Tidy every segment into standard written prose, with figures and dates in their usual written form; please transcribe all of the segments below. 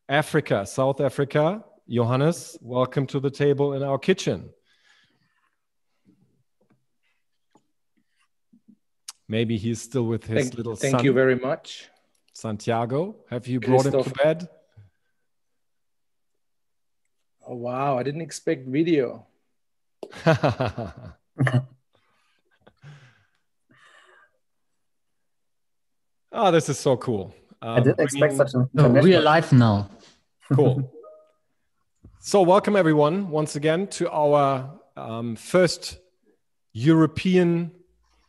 Africa, South Africa. Johannes, welcome to the table in our kitchen. Maybe he's still with his little son. Thank you very much. Santiago, have you brought him to bed? Oh, wow, I didn't expect video. Oh, this is so cool. I didn't expect such an real life now. Cool. So welcome everyone once again to our first European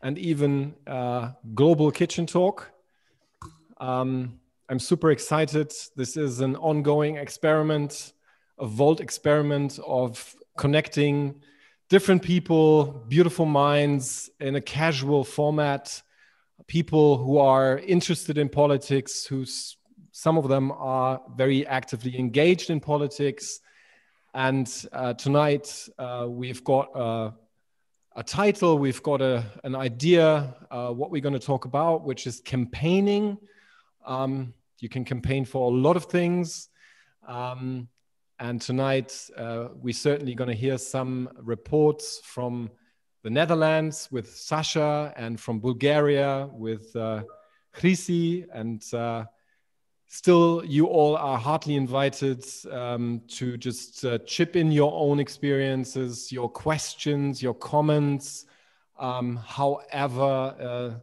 and even global kitchen talk. I'm super excited. This is an ongoing experiment, a Volt experiment of connecting different people, beautiful minds in a casual format, people who are interested in politics, some of them are very actively engaged in politics. And tonight we've got a title, we've got an idea what we're going to talk about, which is campaigning. You can campaign for a lot of things. And tonight we're certainly going to hear some reports from the Netherlands with Sacha and from Bulgaria with Chrissy. And still, you all are heartily invited to just chip in your own experiences, your questions, your comments, however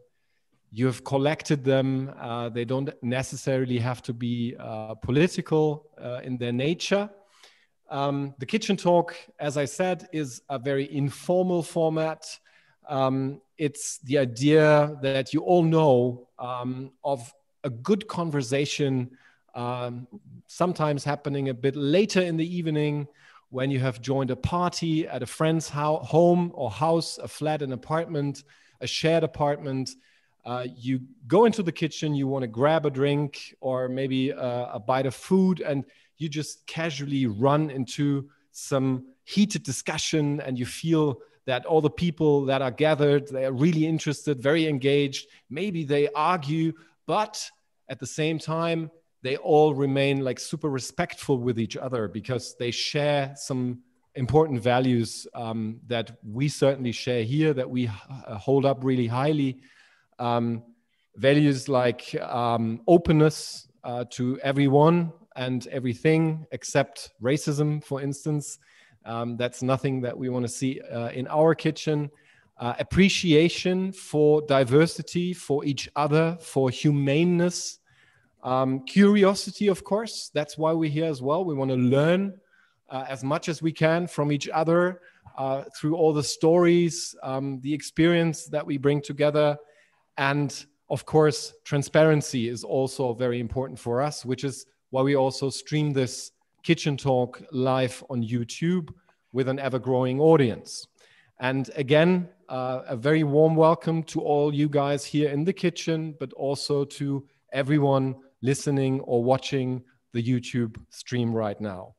you have collected them. They don't necessarily have to be political in their nature. The kitchen talk, as I said, is a very informal format. It's the idea that you all know of a good conversation, sometimes happening a bit later in the evening when you have joined a party at a friend's home or house, a flat, an apartment, a shared apartment. You go into the kitchen, you want to grab a drink or maybe a bite of food, and you just casually run into some heated discussion, and you feel that all the people that are gathered, they are really interested, very engaged. Maybe they argue, but at the same time, they all remain like super respectful with each other because they share some important values that we certainly share here, that we hold up really highly. Values like openness to everyone and everything except racism, for instance. That's nothing that we want to see in our kitchen. Appreciation for diversity, for each other, for humaneness. Curiosity, of course. That's why we're here as well. We want to learn as much as we can from each other through all the stories, the experience that we bring together. And of course, transparency is also very important for us, which is why we also stream this kitchen talk live on YouTube with an ever-growing audience. And again, a very warm welcome to all you guys here in the kitchen, but also to everyone listening or watching the YouTube stream right now.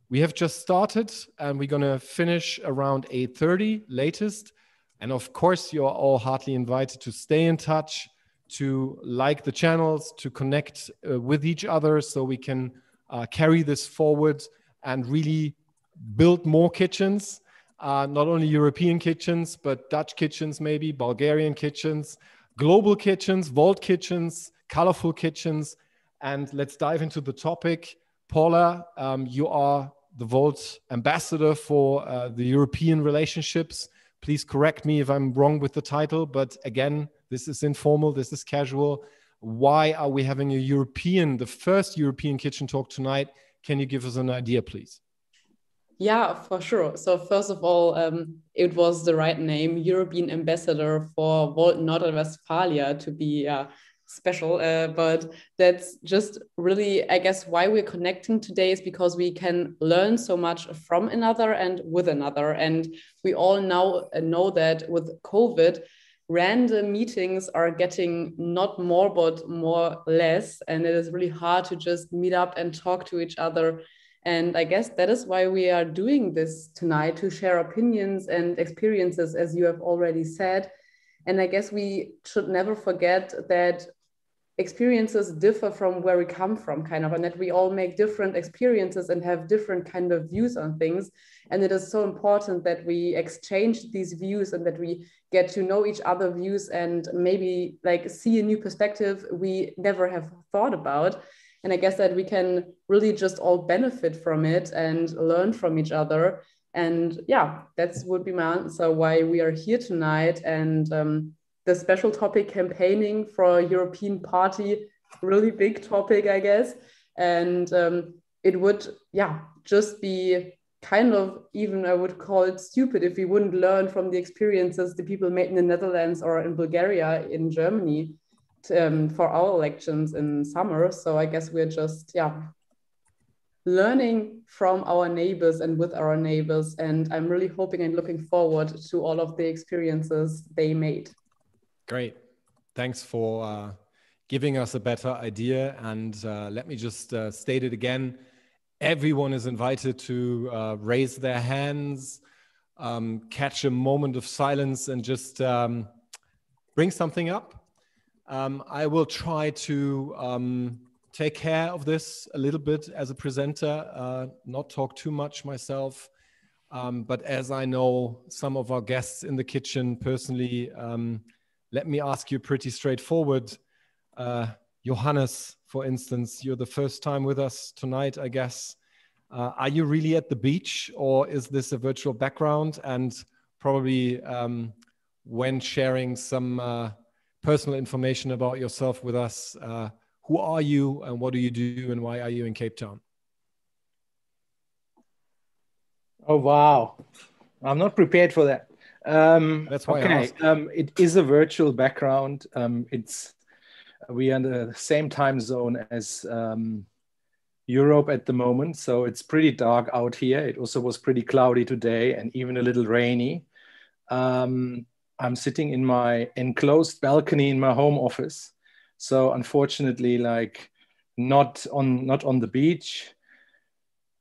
We have just started and we're going to finish around 8:30 latest. And of course, you're all heartily invited to stay in touch, to like the channels, to connect with each other so we can carry this forward and really build more kitchens, not only European kitchens, but Dutch kitchens maybe, Bulgarian kitchens, global kitchens, Volt kitchens, colorful kitchens. And let's dive into the topic. Paula, you are the Volt ambassador for the European relationships. Please correct me if I'm wrong with the title, but again, this is informal, this is casual. Why are we having the first European kitchen talk tonight? Can you give us an idea, please? Yeah, for sure. So first of all, it was the right name, European Ambassador for Volt North Westphalia to be special. But that's just really, I guess, why we're connecting today is because we can learn so much from another and with another. And we all now know that with COVID, random meetings are getting not more, but more less. And it is really hard to just meet up and talk to each other. And I guess that is why we are doing this tonight, to share opinions and experiences, as you have already said. And I guess we should never forget that experiences differ from where we come from, kind of, and that we all make different experiences and have different kind of views on things. And it is so important that we exchange these views and that we get to know each other's views and maybe like see a new perspective we never have thought about. And I guess that we can really just all benefit from it and learn from each other. And yeah, that would be my answer why we are here tonight. And the special topic, campaigning for a European party, really big topic, I guess. And it would, yeah, just be kind of, even I would call it stupid if we wouldn't learn from the experiences the people made in the Netherlands or in Bulgaria, in Germany, for our elections in summer. So I guess we're just, yeah, learning from our neighbors and with our neighbors. And I'm really hoping and looking forward to all of the experiences they made. Great. Thanks for giving us a better idea. And let me just state it again. Everyone is invited to raise their hands, catch a moment of silence, and just bring something up. I will try to take care of this a little bit as a presenter, not talk too much myself. But as I know some of our guests in the kitchen personally, let me ask you pretty straightforward. Johannes, for instance, you're the first time with us tonight, I guess. Are you really at the beach, or is this a virtual background? And probably when sharing some personal information about yourself with us, who are you and what do you do and why are you in Cape Town? Oh, wow. I'm not prepared for that. That's why I asked. It is a virtual background. We are in the same time zone as Europe at the moment, so it's pretty dark out here. It also was pretty cloudy today and even a little rainy. I'm sitting in my enclosed balcony in my home office, so unfortunately, like not on the beach.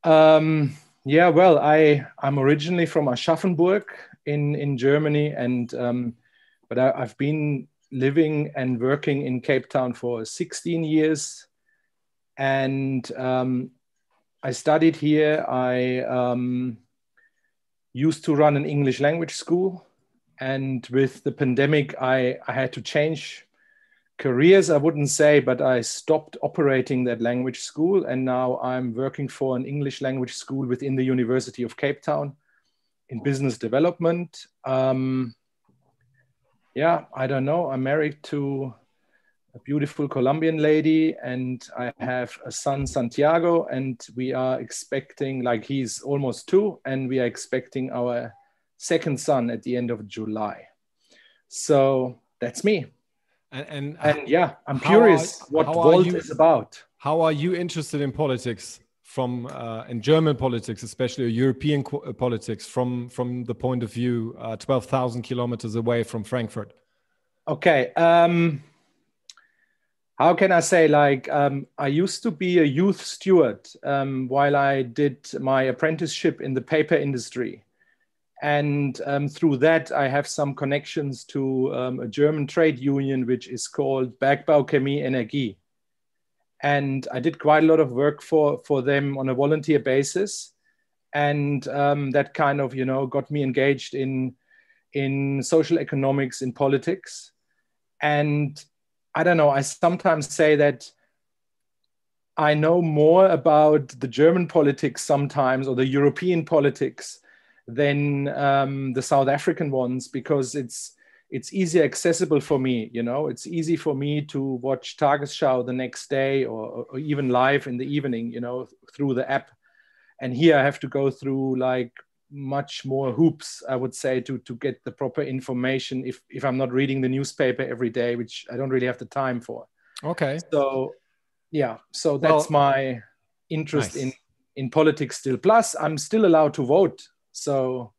Yeah, well, I'm originally from Aschaffenburg in Germany, and but I've been living and working in Cape Town for 16 years. And I studied here. I used to run an English language school. And with the pandemic, I had to change careers, I wouldn't say, but I stopped operating that language school. And now I'm working for an English language school within the University of Cape Town in business development. Yeah, I don't know. I'm married to a beautiful Colombian lady, and I have a son, Santiago, and we are expecting, like, he's almost 2, and we are expecting our second son at the end of July. So that's me. And yeah, I'm curious what Volt is about. How are you interested in politics in German politics, especially European politics, from the point of view 12,000 kilometers away from Frankfurt? Okay. How can I say, like, I used to be a youth steward while I did my apprenticeship in the paper industry. And through that, I have some connections to a German trade union, which is called Bergbau Chemie Energie. And I did quite a lot of work for them on a volunteer basis. And that kind of, got me engaged in social economics, in politics. And I don't know, I sometimes say that I know more about the German politics sometimes, or the European politics, than the South African ones, because it's easier accessible for me. It's easy for me to watch Tagesschau the next day, or even live in the evening, through the app. And here I have to go through like much more hoops, I would say, to get the proper information if I'm not reading the newspaper every day, which I don't really have the time for. Okay. So yeah, so that's my interest in politics still. Plus, I'm still allowed to vote. So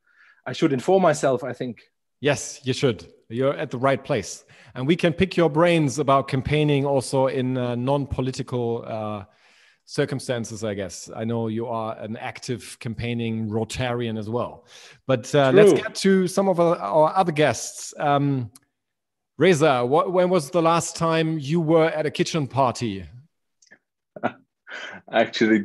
I should inform myself, I think. Yes, you should. You're at the right place. And we can pick your brains about campaigning also in non-political circumstances, I guess. I know you are an active campaigning Rotarian as well. But let's get to some of our other guests. Reza, when was the last time you were at a kitchen party? Actually,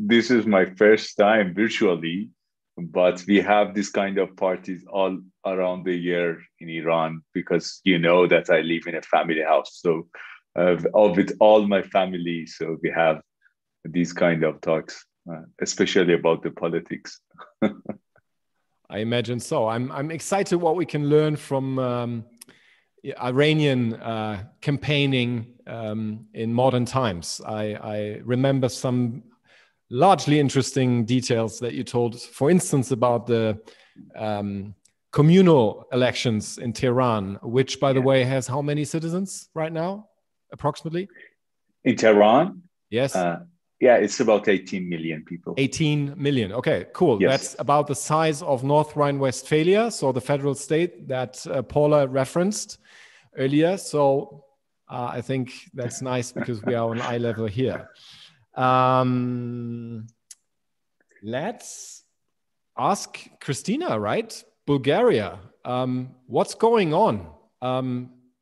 this is my first time virtually, but we have this kind of parties all around the year in Iran because you know that I live in a family house. So with all my family, so we have these kind of talks, especially about the politics. I imagine so. I'm excited what we can learn from Iranian campaigning in modern times. I remember some largely interesting details that you told, for instance, about the communal elections in Tehran, which, by the way, has how many citizens right now, approximately? In Tehran? Yes. Yeah, it's about 18 million people. 18 million. Okay, cool. Yes. That's about the size of North Rhine-Westphalia, so the federal state that Paula referenced earlier. So I think that's nice because we are on eye level here. Let's ask Christina, right? Bulgaria. What's going on?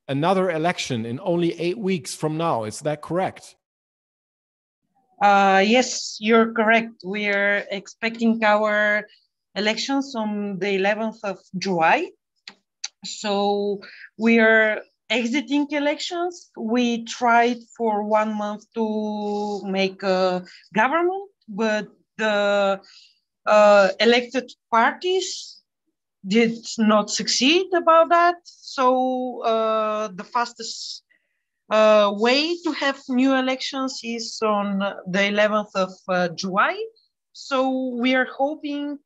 Another election in only 8 weeks from now. Is that correct? Yes, you're correct. We're expecting our elections on the 11th of July. So we are exiting elections. We tried for 1 month to make a government, but the elected parties did not succeed about that. So the fastest way to have new elections is on the 11th of July. So we are hoping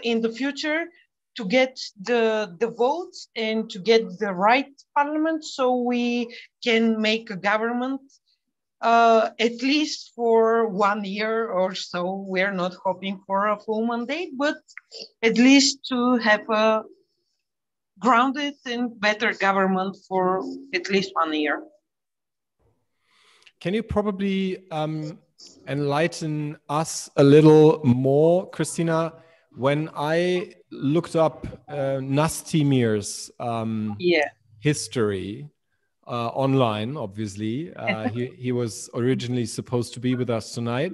in the future to get the votes and to get the right parliament so we can make a government at least for 1 year or so. We're not hoping for a full mandate, but at least to have a grounded and better government for at least 1 year. Can you probably enlighten us a little more, Christina? When I looked up Nastimir's history online, obviously, he was originally supposed to be with us tonight.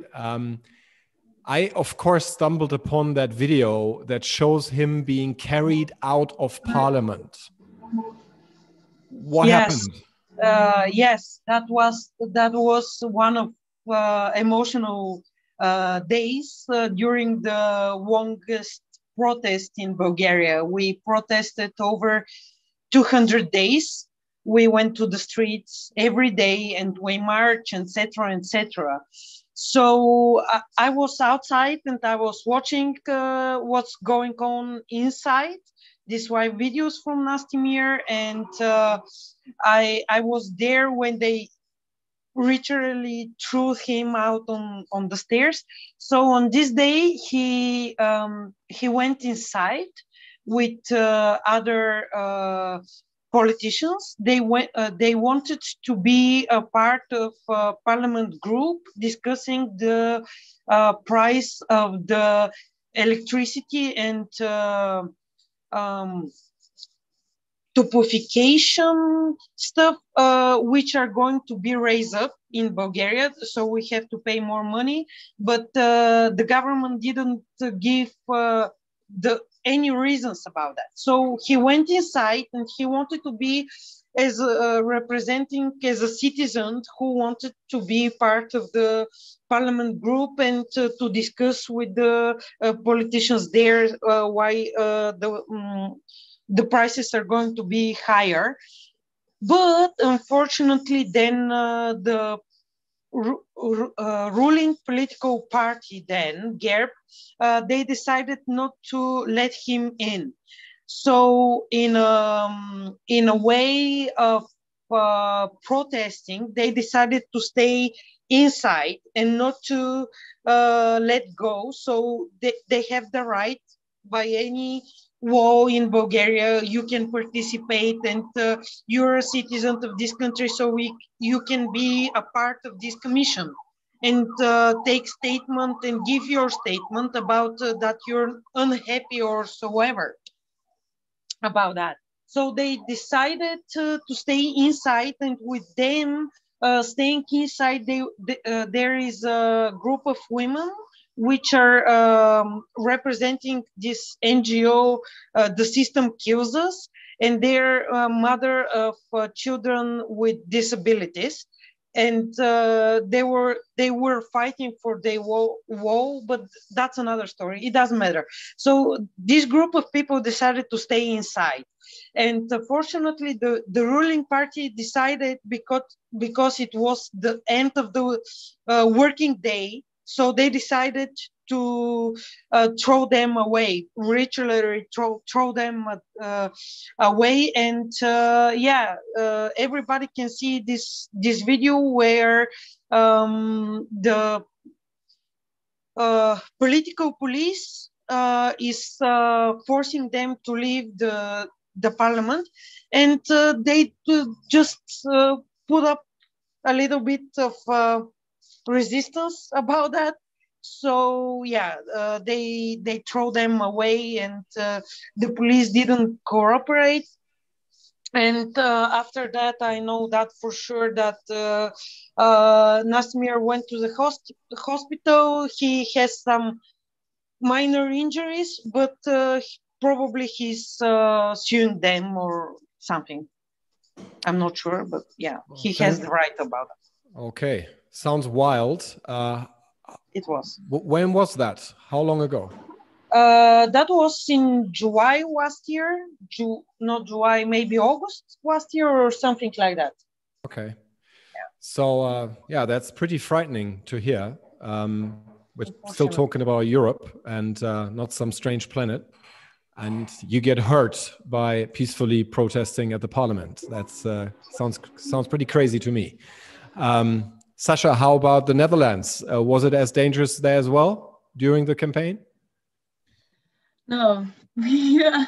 I, of course, stumbled upon that video that shows him being carried out of parliament. What happened? Yes, that was one of emotional days during the longest protest in Bulgaria. We protested over 200 days. We went to the streets every day and we marched, etc., etc. So I was outside and I was watching what's going on inside. These were videos from Nastimir, and I was there when they literally threw him out on the stairs. So on this day, he went inside with other politicians. They wanted to be a part of a parliament group discussing the price of the electricity and topification stuff, which are going to be raised up in Bulgaria. So we have to pay more money, but the government didn't give any reasons about that. So he went inside and he wanted to be as representing as a citizen who wanted to be part of the parliament group and to discuss with the politicians there why the prices are going to be higher. But unfortunately, then the ruling political party then, GERB, they decided not to let him in. So in a way of protesting, they decided to stay inside and not to let go. So they have the right by any law in Bulgaria, you can participate and you're a citizen of this country, so you can be a part of this commission and take statement and give your statement about that you're unhappy or so ever about that. So they decided to stay inside, and with them staying inside, there is a group of women which are representing this NGO, The System Kills Us, and they're mother of children with disabilities. And they were fighting for their wall, but that's another story. It doesn't matter. So this group of people decided to stay inside. And fortunately, the ruling party decided, because it was the end of the working day, so they decided to throw them away, literally throw them away. And everybody can see this video where the political police is forcing them to leave the parliament, and they just put up a little bit of resistance about that. So they throw them away, and the police didn't cooperate. And after that, I know that for sure that Nastimir went to the hospital. He has some minor injuries, but probably he's suing them or something. I'm not sure, but yeah, he has the right about it. Okay, sounds wild. It was. When was that? How long ago? That was in July last year. Not July, maybe August last year or something like that. Okay. Yeah. So, that's pretty frightening to hear. We're still talking about Europe and not some strange planet. And you get hurt by peacefully protesting at the parliament. That's sounds pretty crazy to me. Sacha, how about the Netherlands? Was it as dangerous there as well during the campaign? No, yeah,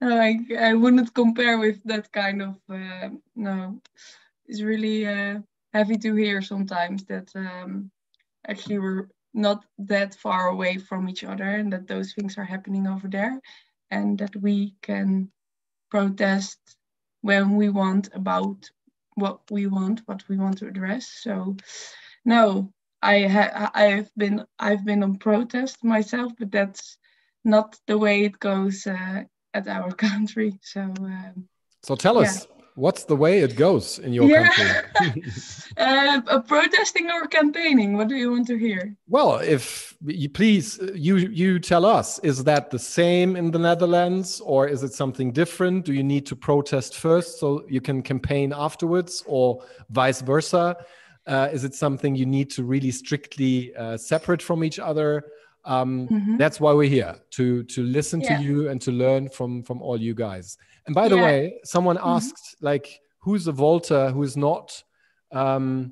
no, I wouldn't compare with that kind of. No, it's really heavy to hear sometimes that actually we're not that far away from each other, and that those things are happening over there, and that we can protest when we want about what we want to address. So, no, I've been on protest myself, but that's not the way it goes at our country. So tell us, what's the way it goes in your country? Protesting or campaigning? What do you want to hear? Well, if you please, you tell us, is that the same in the Netherlands, or is it something different? Do you need to protest first so you can campaign afterwards, or vice versa? Is it something you need to really strictly separate from each other? That's why we're here, to listen to you and to learn from all you guys. And by the way, someone asked, like, who's a Volta, who's not? Probably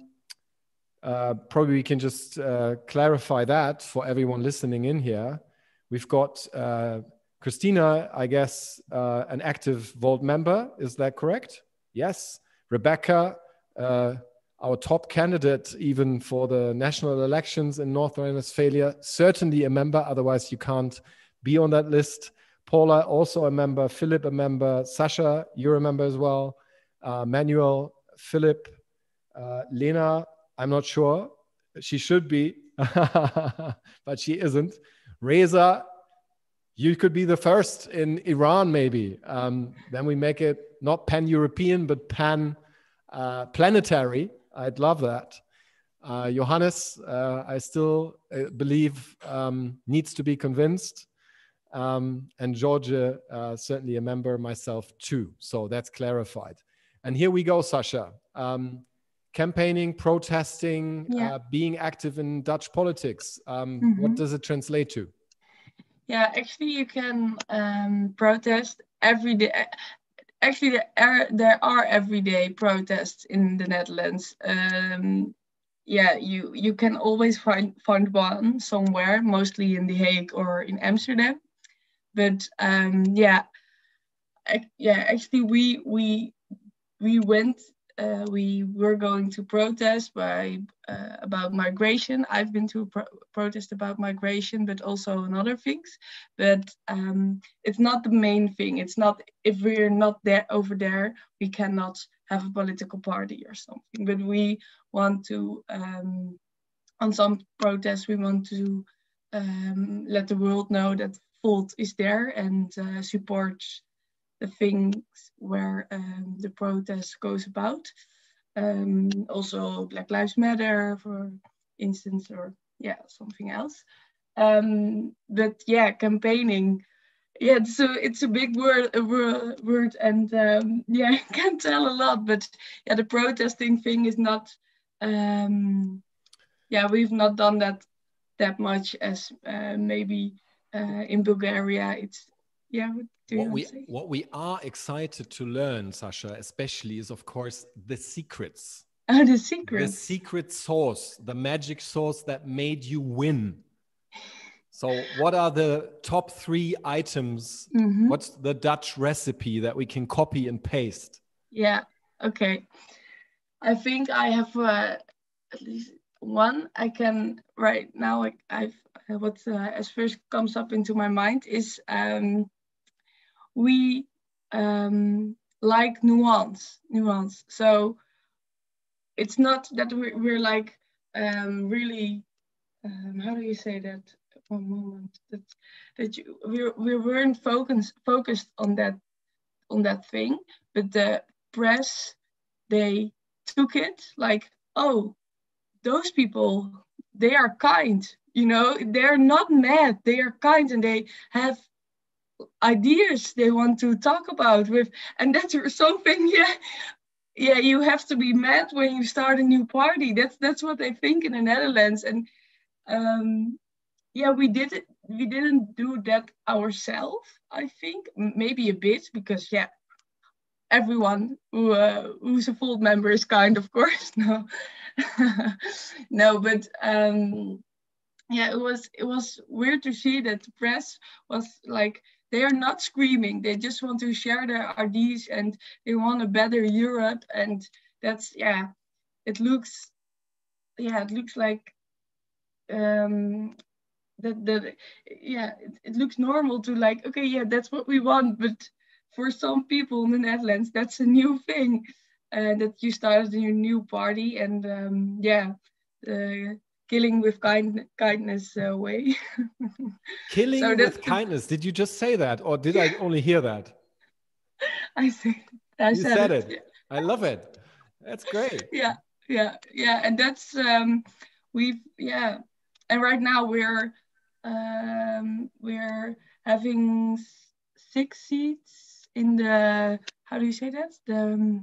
we can just clarify that for everyone listening in here. We've got Christina, I guess, an active Volt member. Is that correct? Yes. Rebekka, our top candidate even for the national elections in North Rhine-Westphalia, certainly a member, otherwise you can't be on that list. Paula, also a member. Philip, a member. Sacha, you're a member as well. Manuel, Philip, Lena, I'm not sure. She should be, but she isn't. Reza, you could be the first in Iran, maybe. Then we make it not pan-European, but pan-planetary. I'd love that. Johannes, I still believe needs to be convinced. And Georgia, certainly a member, myself too. So that's clarified. And here we go, Sacha. Campaigning, protesting, being active in Dutch politics. What does it translate to? Yeah, actually you can protest every day. Actually, there are everyday protests in the Netherlands. You can always find one somewhere, mostly in The Hague or in Amsterdam. But actually we went we were going to protest about migration. I've been to protest about migration, but also on other things. But it's not the main thing. It's not, if we're not there over there, we cannot have a political party or something. But we want to, on some protests, we want to let the world know that Volt is there and supports the things where the protest goes about. Also Black Lives Matter, for instance, or something else. But yeah, campaigning, it's a big word, and I can't tell a lot, but yeah, the protesting thing is not, we've not done that much as maybe in Bulgaria. It's what we are excited to learn, Sacha, especially, is of course the secrets. Oh, the secrets. The secret sauce, the magic sauce that made you win. So what are the top 3 items? Mm-hmm. What's the Dutch recipe that we can copy and paste? Yeah, okay. I think I have at least one I can right now. What as first comes up into my mind is we like nuance. So it's not that we're like really how do you say that? One moment, we weren't focused on that thing, but the press, they took it like, oh, those people, they are kind, they're not mad, they are kind, and they have ideas they want to talk about with, and that's something. You have to be mad when you start a new party. That's what they think in the Netherlands. And we didn't do that ourselves, I think. Maybe a bit, because everyone who's a Volt member is kind, of course. No. No, but it was weird to see that the press was like, they are not screaming, they just want to share their ideas and they want a better Europe. And that's it looks like it looks normal to like, okay, that's what we want. But for some people in the Netherlands, that's a new thing, that you started a new party. And the killing with kindness way. Killing with kindness. Did you just say that, or did I only hear that? I said it. Yeah. I love it. That's great. Yeah. And that's and right now we're having 6 seats in the, how do you say that? The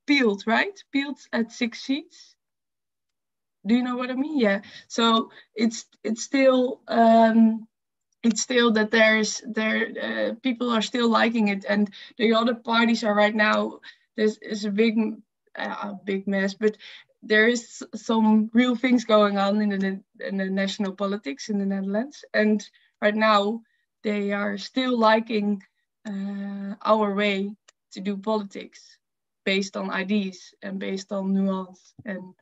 peeled, right? Peeled at 6 seats. Do you know what I mean? Yeah. So it's still that people are still liking it, and the other parties are right now. There's a big mess, but there is some real things going on in the national politics in the Netherlands, and right now they are still liking our way to do politics, based on ideas and based on nuance and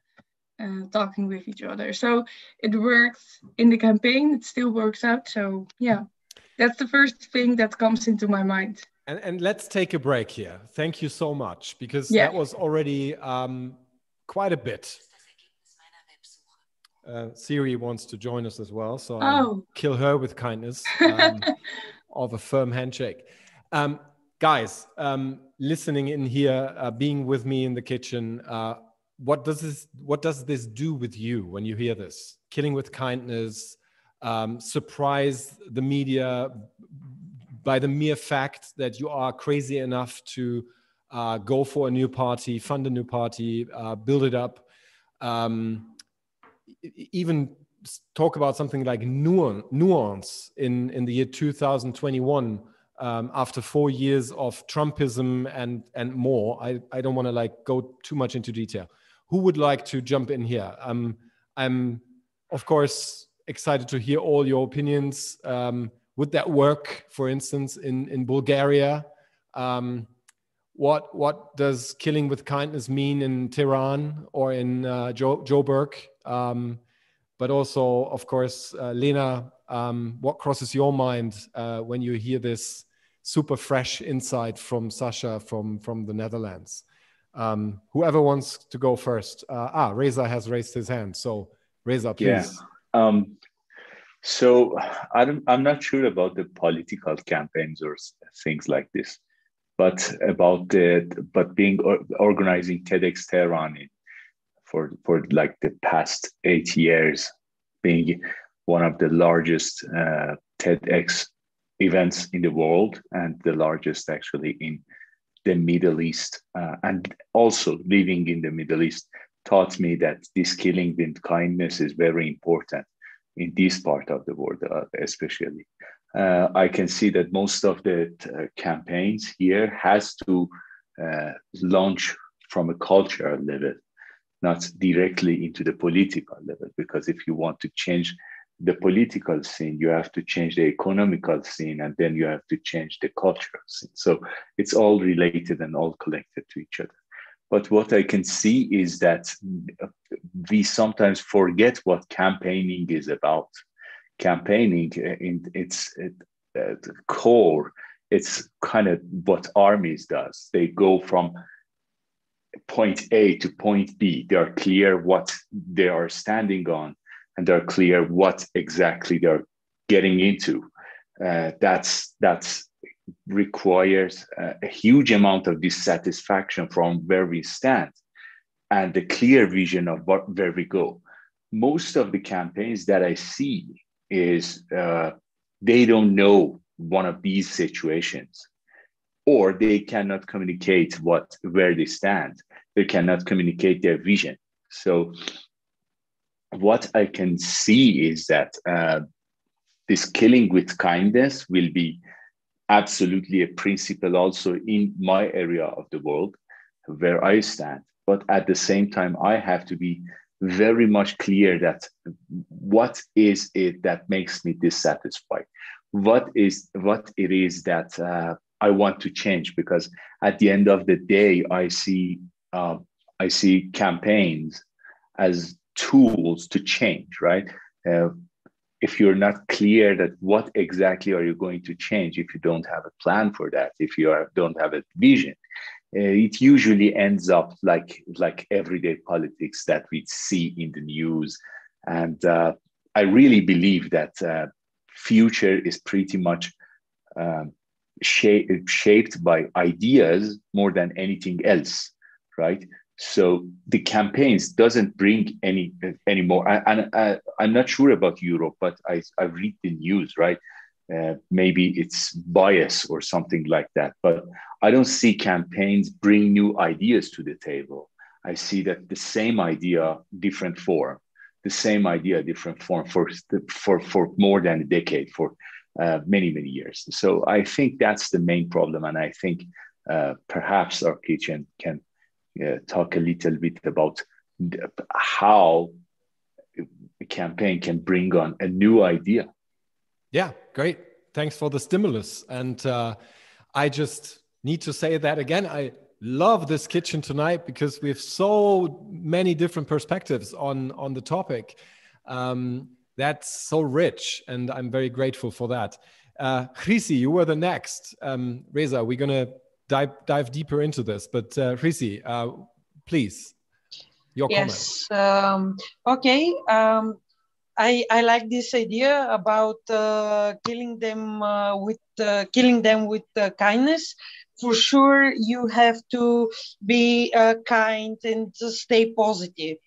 talking with each other. So it works in the campaign, it still works out. So that's the first thing that comes into my mind. And let's take a break here. Thank you so much, because that was already quite a bit. Siri wants to join us as well, so I'll kill her with kindness of a firm handshake. Guys, listening in here, being with me in the kitchen, what does this do with you when you hear this? Killing with kindness, surprise the media by the mere fact that you are crazy enough to go for a new party, fund a new party, build it up, even talk about something like nuance in the year 2021, after 4 years of Trumpism and more. I don't want to go too much into detail. Who would like to jump in here? I'm of course excited to hear all your opinions. Would that work, for instance, in Bulgaria? what does killing with kindness mean in Tehran or in Joburg? But also, of course, Lena, what crosses your mind when you hear this super fresh insight from Sacha from the Netherlands? Whoever wants to go first. Reza has raised his hand. So Reza, please. Yeah. So I'm not sure about the political campaigns or things like this, but being organizing TEDx Tehran for like the past 8 years, being one of the largest TEDx events in the world and the largest actually in the Middle East, and also living in the Middle East taught me that this killing with kindness is very important in this part of the world, especially. I can see that most of the campaigns here has to launch from a cultural level, not directly into the political level, because if you want to change the political scene, you have to change the economical scene, and then you have to change the cultural scene. So it's all related and all connected to each other. But what I can see is that we sometimes forget what campaigning is about. Campaigning, in its core, it's kind of what armies does. They go from point A to point B. They are clear what they are standing on, and they're clear what exactly they're getting into. That's requires a huge amount of dissatisfaction from where we stand and the clear vision of where we go. Most of the campaigns that I see is they don't know one of these situations, or they cannot communicate where they stand. They cannot communicate their vision. So what I can see is that this killing with kindness will be absolutely a principle also in my area of the world where I stand. But at the same time, I have to be very much clear that what is it that makes me dissatisfied? What it is that I want to change? Because at the end of the day, I see campaigns as tools to change, right? If you're not clear that what exactly are you going to change, if you don't have a plan for that, if you don't have a vision, it usually ends up like everyday politics that we see in the news. And I really believe that future is pretty much shaped by ideas more than anything else, right? So the campaigns doesn't bring any more. I'm not sure about Europe, but I read the news, right? Maybe it's bias or something like that. But I don't see campaigns bring new ideas to the table. I see that the same idea, different form, the same idea, different form for more than a decade, for many years. So I think that's the main problem, and I think perhaps our kitchen can talk a little bit about how a campaign can bring on a new idea. Yeah, great. Thanks for the stimulus. And I just need to say that again, I love this kitchen tonight because we have so many different perspectives on the topic. That's so rich, and I'm very grateful for that. Chrissy, you were the next. Reza, we're going to dive deeper into this, but Chrissy, please, your comment. Yes. Okay. I like this idea about killing them with kindness. For sure, you have to be kind and to stay positive.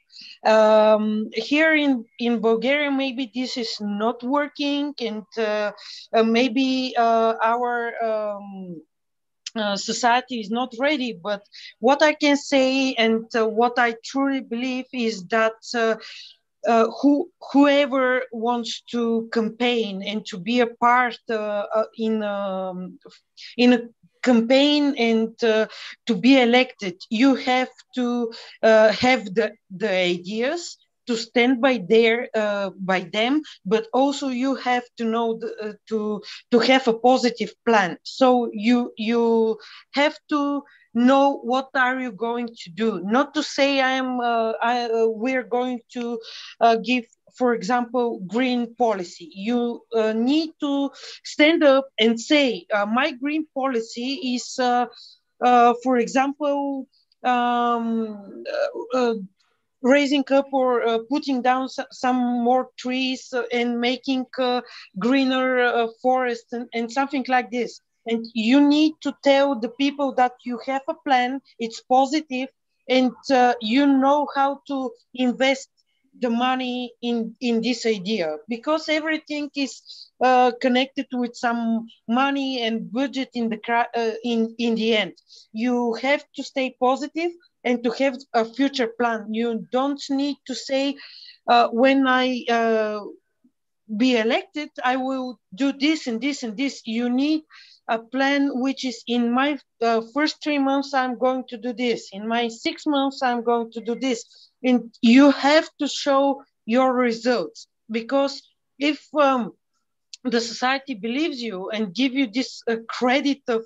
Here in Bulgaria, maybe this is not working, and maybe our society is not ready. But what I can say and what I truly believe is that whoever wants to campaign and to be a part in a campaign and to be elected, you have to have the ideas, to stand by them, but also you have to know to have a positive plan. So you have to know what are you going to do. Not to say we're going to give, for example, green policy. You need to stand up and say, my green policy is, for example, raising up or putting down some more trees and making greener forests and something like this. And you need to tell the people that you have a plan, it's positive, and you know how to invest the money in this idea, because everything is connected with some money and budget in the end. You have to stay positive and to have a future plan. You don't need to say, when I be elected, I will do this and this and this. You need a plan which is, in my first 3 months, I'm going to do this. In my 6 months, I'm going to do this. And you have to show your results, because if the society believes you and give you this credit of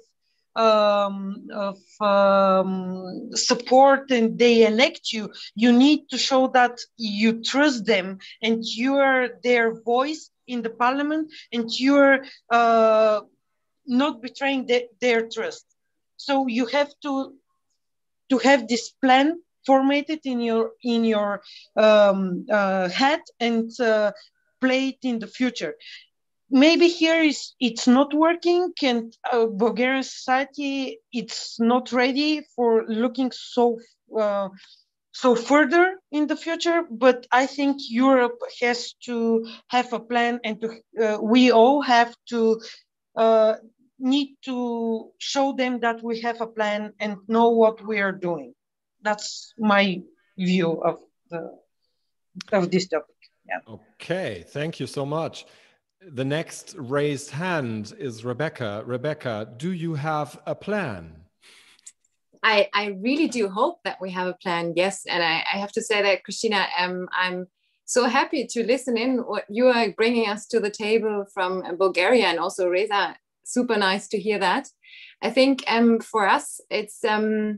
support and they elect you, you need to show that you trust them and you are their voice in the parliament, and you're not betraying their trust. So you have to have this plan formatted in your head and play it in the future. Maybe here it's not working, and Bulgarian society, it's not ready for looking so further in the future. But I think Europe has to have a plan, and we all have to need to show them that we have a plan and know what we are doing. That's my view of this topic. Yeah. Okay, thank you so much. The next raised hand is Rebekka. Rebekka, do you have a plan? I really do hope that we have a plan, yes. And I have to say that, Christina, I'm so happy to listen in what you are bringing us to the table from Bulgaria, and also Reza, super nice to hear that. I think for us, it's a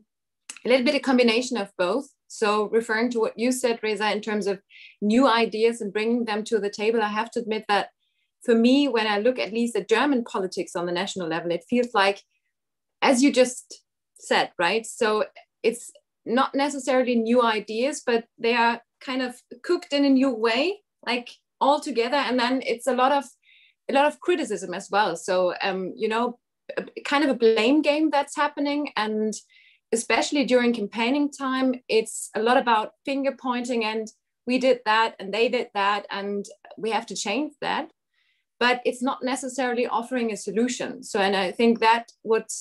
little bit a combination of both. So referring to what you said, Reza, in terms of new ideas and bringing them to the table, I have to admit that for me, when I look at least at German politics on the national level, it feels like, as you just said, right? So it's not necessarily new ideas, but they are kind of cooked in a new way, like all together. And then it's a lot of criticism as well. So, kind of a blame game that's happening. And especially during campaigning time, it's a lot about finger pointing and we did that and they did that and we have to change that. But it's not necessarily offering a solution. So, and I think that what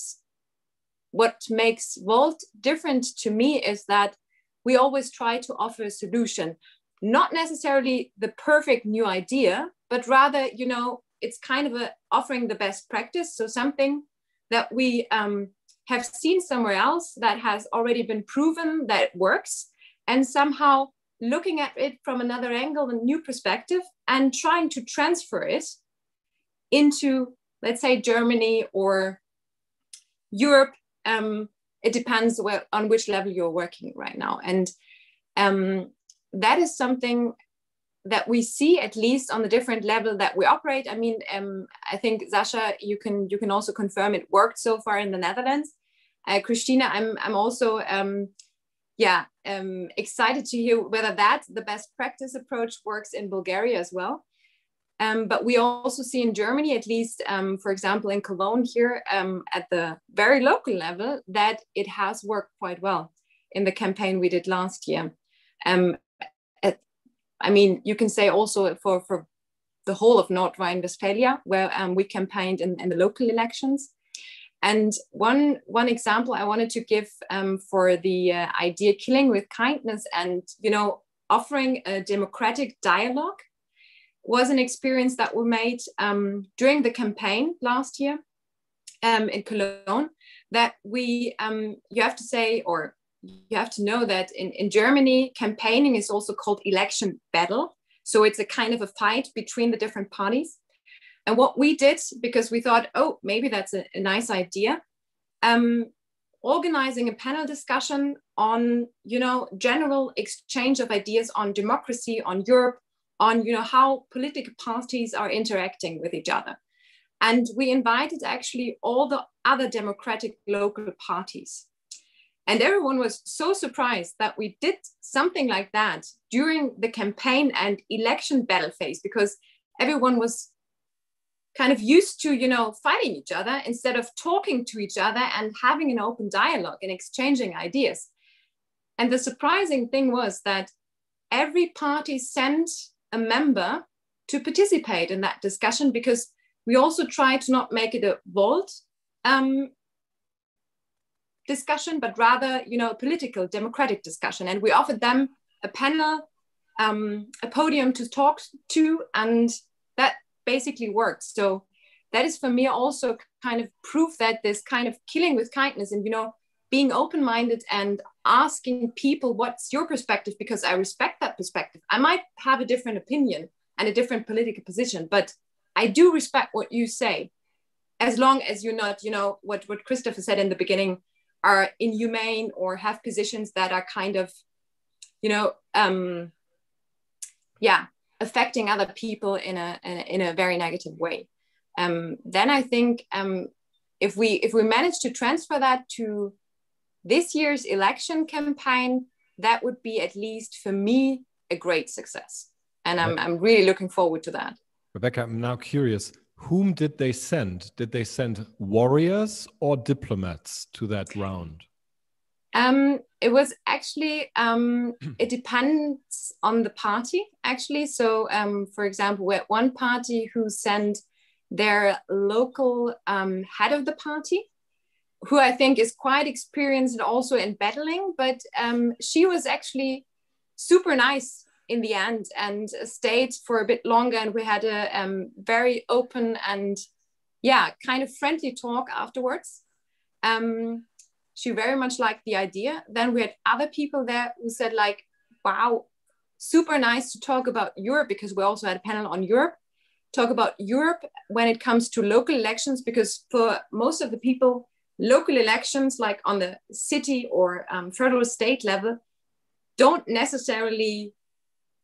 makes Volt different to me is that we always try to offer a solution, not necessarily the perfect new idea, but rather, it's kind of offering the best practice. So something that we have seen somewhere else that has already been proven that it works, and somehow looking at it from another angle, a new perspective, and trying to transfer it into, let's say, Germany or Europe. It depends on which level you're working right now. And that is something that we see, at least on the different level that we operate. I mean, I think, Sacha, you can also confirm it worked so far in the Netherlands. Christina, I'm also excited to hear whether the best practice approach works in Bulgaria as well. But we also see in Germany, at least, for example, in Cologne here, at the very local level, that it has worked quite well in the campaign we did last year. I mean, you can say also for the whole of North Rhine-Westphalia, where we campaigned in the local elections. And one example I wanted to give for the idea killing with kindness and, offering a democratic dialogue was an experience that we made during the campaign last year in Cologne, that we, you have to say, or you have to know that in Germany, campaigning is also called election battle. So it's a kind of a fight between the different parties. And what we did, because we thought, oh, maybe that's a nice idea, organizing a panel discussion on, general exchange of ideas on democracy, on Europe, on, how political parties are interacting with each other. And we invited actually all the other democratic local parties. And everyone was so surprised that we did something like that during the campaign and election battle phase, because everyone was kind of used to, fighting each other instead of talking to each other and having an open dialogue and exchanging ideas. And the surprising thing was that every party sent a member to participate in that discussion, because we also tried to not make it a vault discussion, but rather, a political, democratic discussion. And we offered them a panel, a podium to talk to, and that basically worked. So that is for me also kind of proof that this kind of killing with kindness and, being open-minded and asking people, what's your perspective? Because I respect that perspective. I might have a different opinion and a different political position, but I do respect what you say, as long as you're not, what Christopher said in the beginning, are inhumane or have positions that are kind of, affecting other people in a very negative way. Then I think if we manage to transfer that to this year's election campaign, that would be, at least for me, a great success. And I'm really looking forward to that. Rebekka, I'm now curious. Whom did they send? Did they send warriors or diplomats to that round? It was actually, it depends on the party, actually. So, for example, we had one party who sent their local head of the party, who I think is quite experienced also in battling, but she was actually super nice in the end and stayed for a bit longer. And we had a very open and kind of friendly talk afterwards. She very much liked the idea. Then we had other people there who said like, wow, super nice to talk about Europe, because we also had a panel on Europe, talk about Europe when it comes to local elections, because for most of the people, local elections, like on the city or federal state level, don't necessarily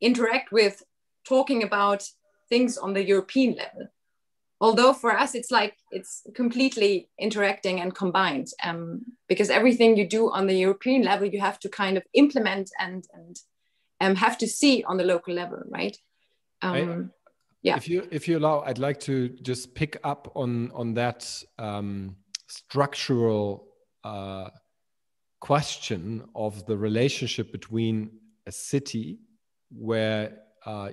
interact with talking about things on the European level. Although for us, it's like it's completely interacting and combined, because everything you do on the European level, you have to kind of implement and have to see on the local level, right? If you allow, I'd like to just pick up on that structural question of the relationship between a city where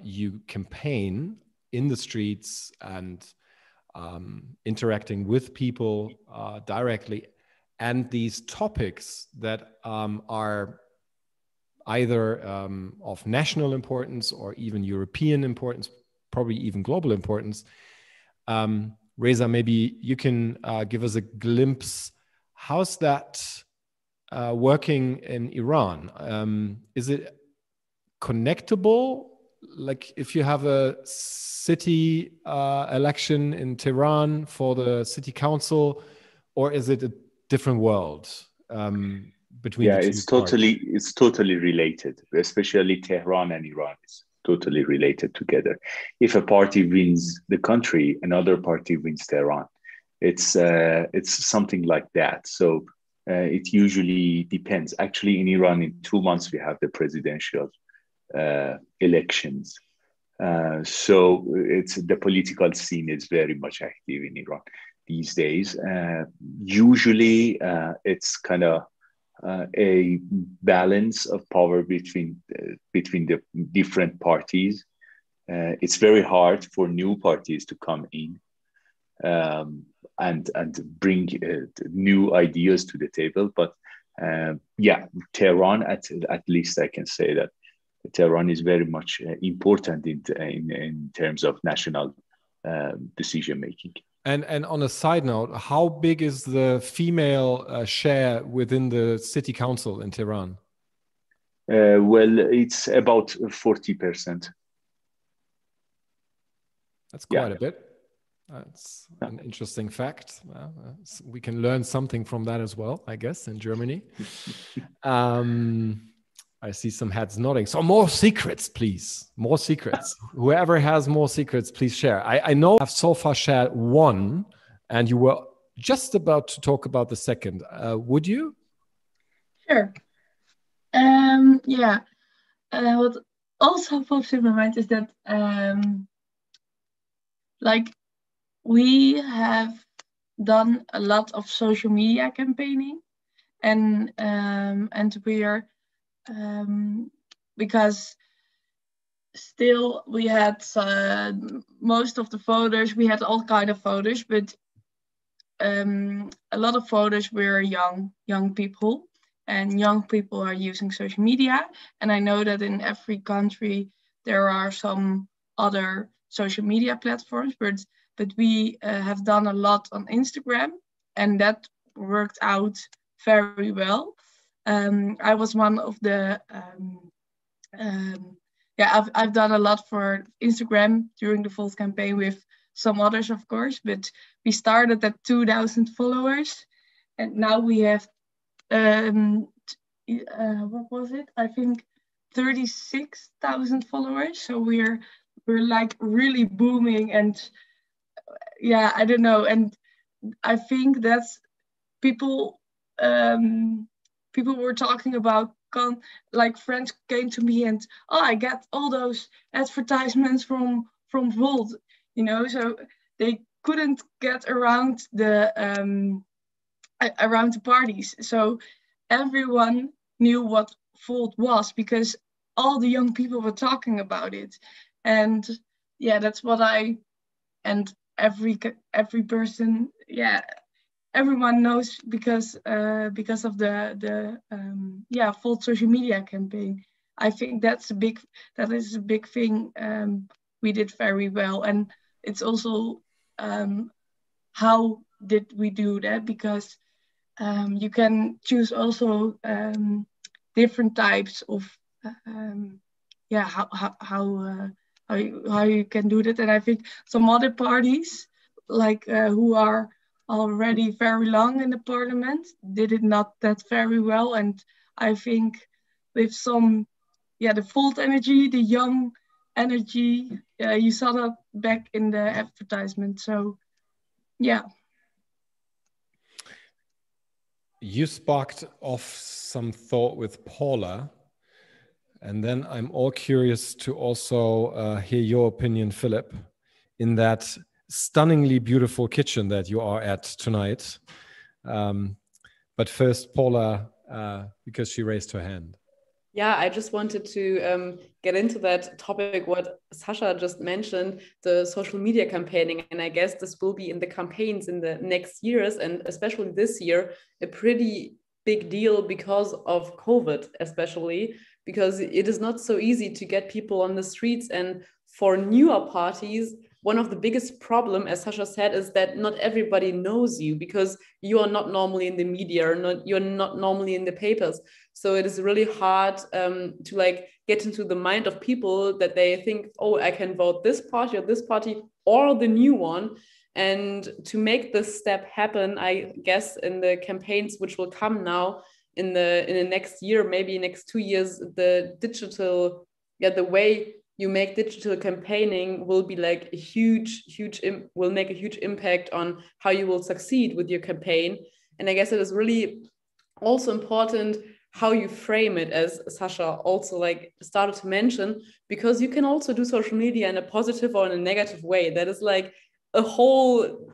you campaign in the streets and interacting with people directly, and these topics that are either of national importance or even European importance, probably even global importance. Reza, maybe you can give us a glimpse. How's that working in Iran? Is it connectable? Like if you have a city election in Tehran for the city council, or is it a different world between the two it's totally related, especially Tehran and Iran is totally related together. If a party wins the country, another party wins Tehran. It's something like that. So it usually depends. Actually, in Iran, in 2 months, we have the presidential elections. So it's the political scene is very much active in Iran these days. Usually, it's kind of a balance of power between the different parties. It's very hard for new parties to come in and bring new ideas to the table. But Tehran, at least I can say that Tehran is very much important in terms of national decision making. And on a side note, how big is the female share within the city council in Tehran? Well, it's about 40%. That's quite a bit. That's an interesting fact. We can learn something from that as well, I guess, in Germany. I see some heads nodding. So more secrets, please. More secrets. Whoever has more secrets, please share. I know I've so far shared one, and you were just about to talk about the second. Would you? Sure. What also pops in my mind is that like we have done a lot of social media campaigning, and we are because still we had most of the photos, we had all kind of photos, but a lot of photos were young people, and young people are using social media. And I know that in every country there are some other social media platforms, but we have done a lot on Instagram, and that worked out very well. I was one of the I've done a lot for Instagram during the fall campaign with some others, of course, but we started at 2,000 followers, and now we have what was it? I think 36,000 followers. So we're like really booming, and I don't know. And I think that's people were talking about, like friends came to me and, I get all those advertisements from Volt, so they couldn't get around the parties. So everyone knew what Volt was because all the young people were talking about it. And that's what and every person, everyone knows because of the Volt social media campaign. I think that is a big thing we did very well. And it's also how did we do that, because you can choose also different types of how you can do that. And I think some other parties, like who are already very long in the parliament, did it not that very well. And I think with some the Volt energy, the young energy, you saw that back in the advertisement. So you sparked off some thought with Paula, and then I'm all curious to also hear your opinion, Philip, in that stunningly beautiful kitchen that you are at tonight. But first, Paula, because she raised her hand. Yeah, I just wanted to get into that topic, what Sacha just mentioned, the social media campaigning. And I guess this will be in the campaigns in the next years, and especially this year, a pretty big deal because of COVID, especially because it is not so easy to get people on the streets. And for newer parties, one of the biggest problem, as Sacha said, is that not everybody knows you because you are not normally in the media, or you're not normally in the papers. So it is really hard to get into the mind of people that they think, I can vote this party or the new one. And to make this step happen, I guess in the campaigns which will come now in the next year, maybe next 2 years, the digital, the way you make digital campaigning will be like will make a huge impact on how you will succeed with your campaign. And I guess it is really also important how you frame it, as Sacha also started to mention, because you can also do social media in a positive or in a negative way. That is like a whole,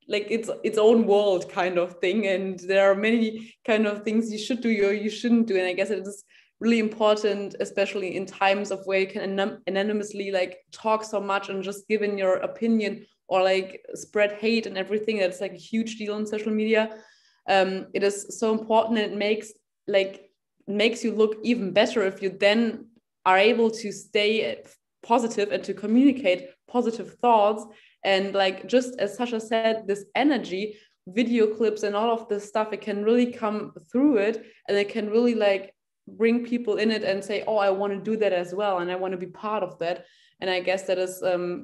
its own world kind of thing. And there are many kind of things you should do or you shouldn't do. And I guess it is really important, especially in times of where you can anonymously talk so much and just give in your opinion or spread hate and everything. That's a huge deal on social media. It is so important, and it makes you look even better if you then are able to stay positive and to communicate positive thoughts And like, just as Sacha said, this energy, video clips and all of this stuff, it can really come through it, and it can really like bring people in it and say, oh, I want to do that as well, and I want to be part of that. And I guess that is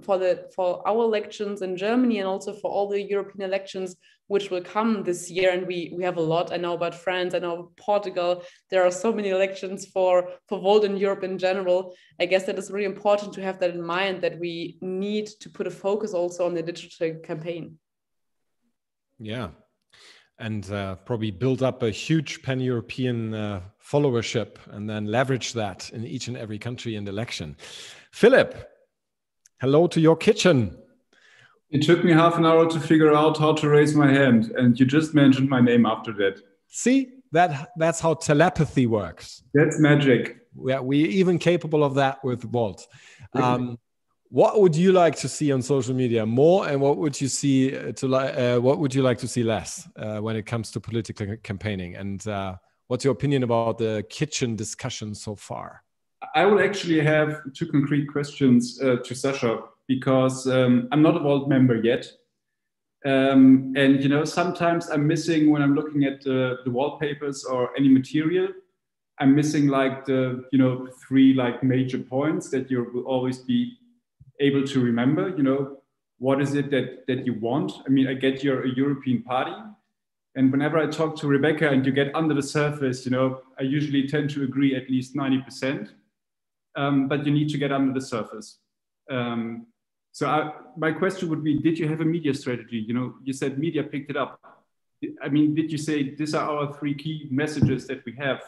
for our elections in Germany, and also for all the European elections which will come this year. And we have a lot. I know about France, I know about Portugal. There are so many elections for vote in Europe in general. I guess that is really important to have that in mind, that we need to put a focus also on the digital campaign. Yeah. And probably build up a huge pan-European followership, and then leverage that in each and every country and election. Philip, hello to your kitchen. It took me half an hour to figure out how to raise my hand, and you just mentioned my name after that. See, that's how telepathy works. That's magic. Yeah, we're even capable of that with Walt. What would you like to see on social media more, and what would you see what would you like to see less when it comes to political campaigning? And what's your opinion about the kitchen discussion so far? I will actually have two concrete questions to Sacha, because I'm not a Vault member yet. And, you know, sometimes I'm missing, when I'm looking at the wallpapers or any material, I'm missing like the, you know, 3 like major points that you will always be able to remember. You know, what is it that you want? I mean, I get you're a European party. And whenever I talk to Rebekka and you get under the surface, you know, I usually tend to agree at least 90%. But you need to get under the surface. So my question would be, did you have a media strategy? You know, you said media picked it up. I mean, did you say these are our 3 key messages that we have?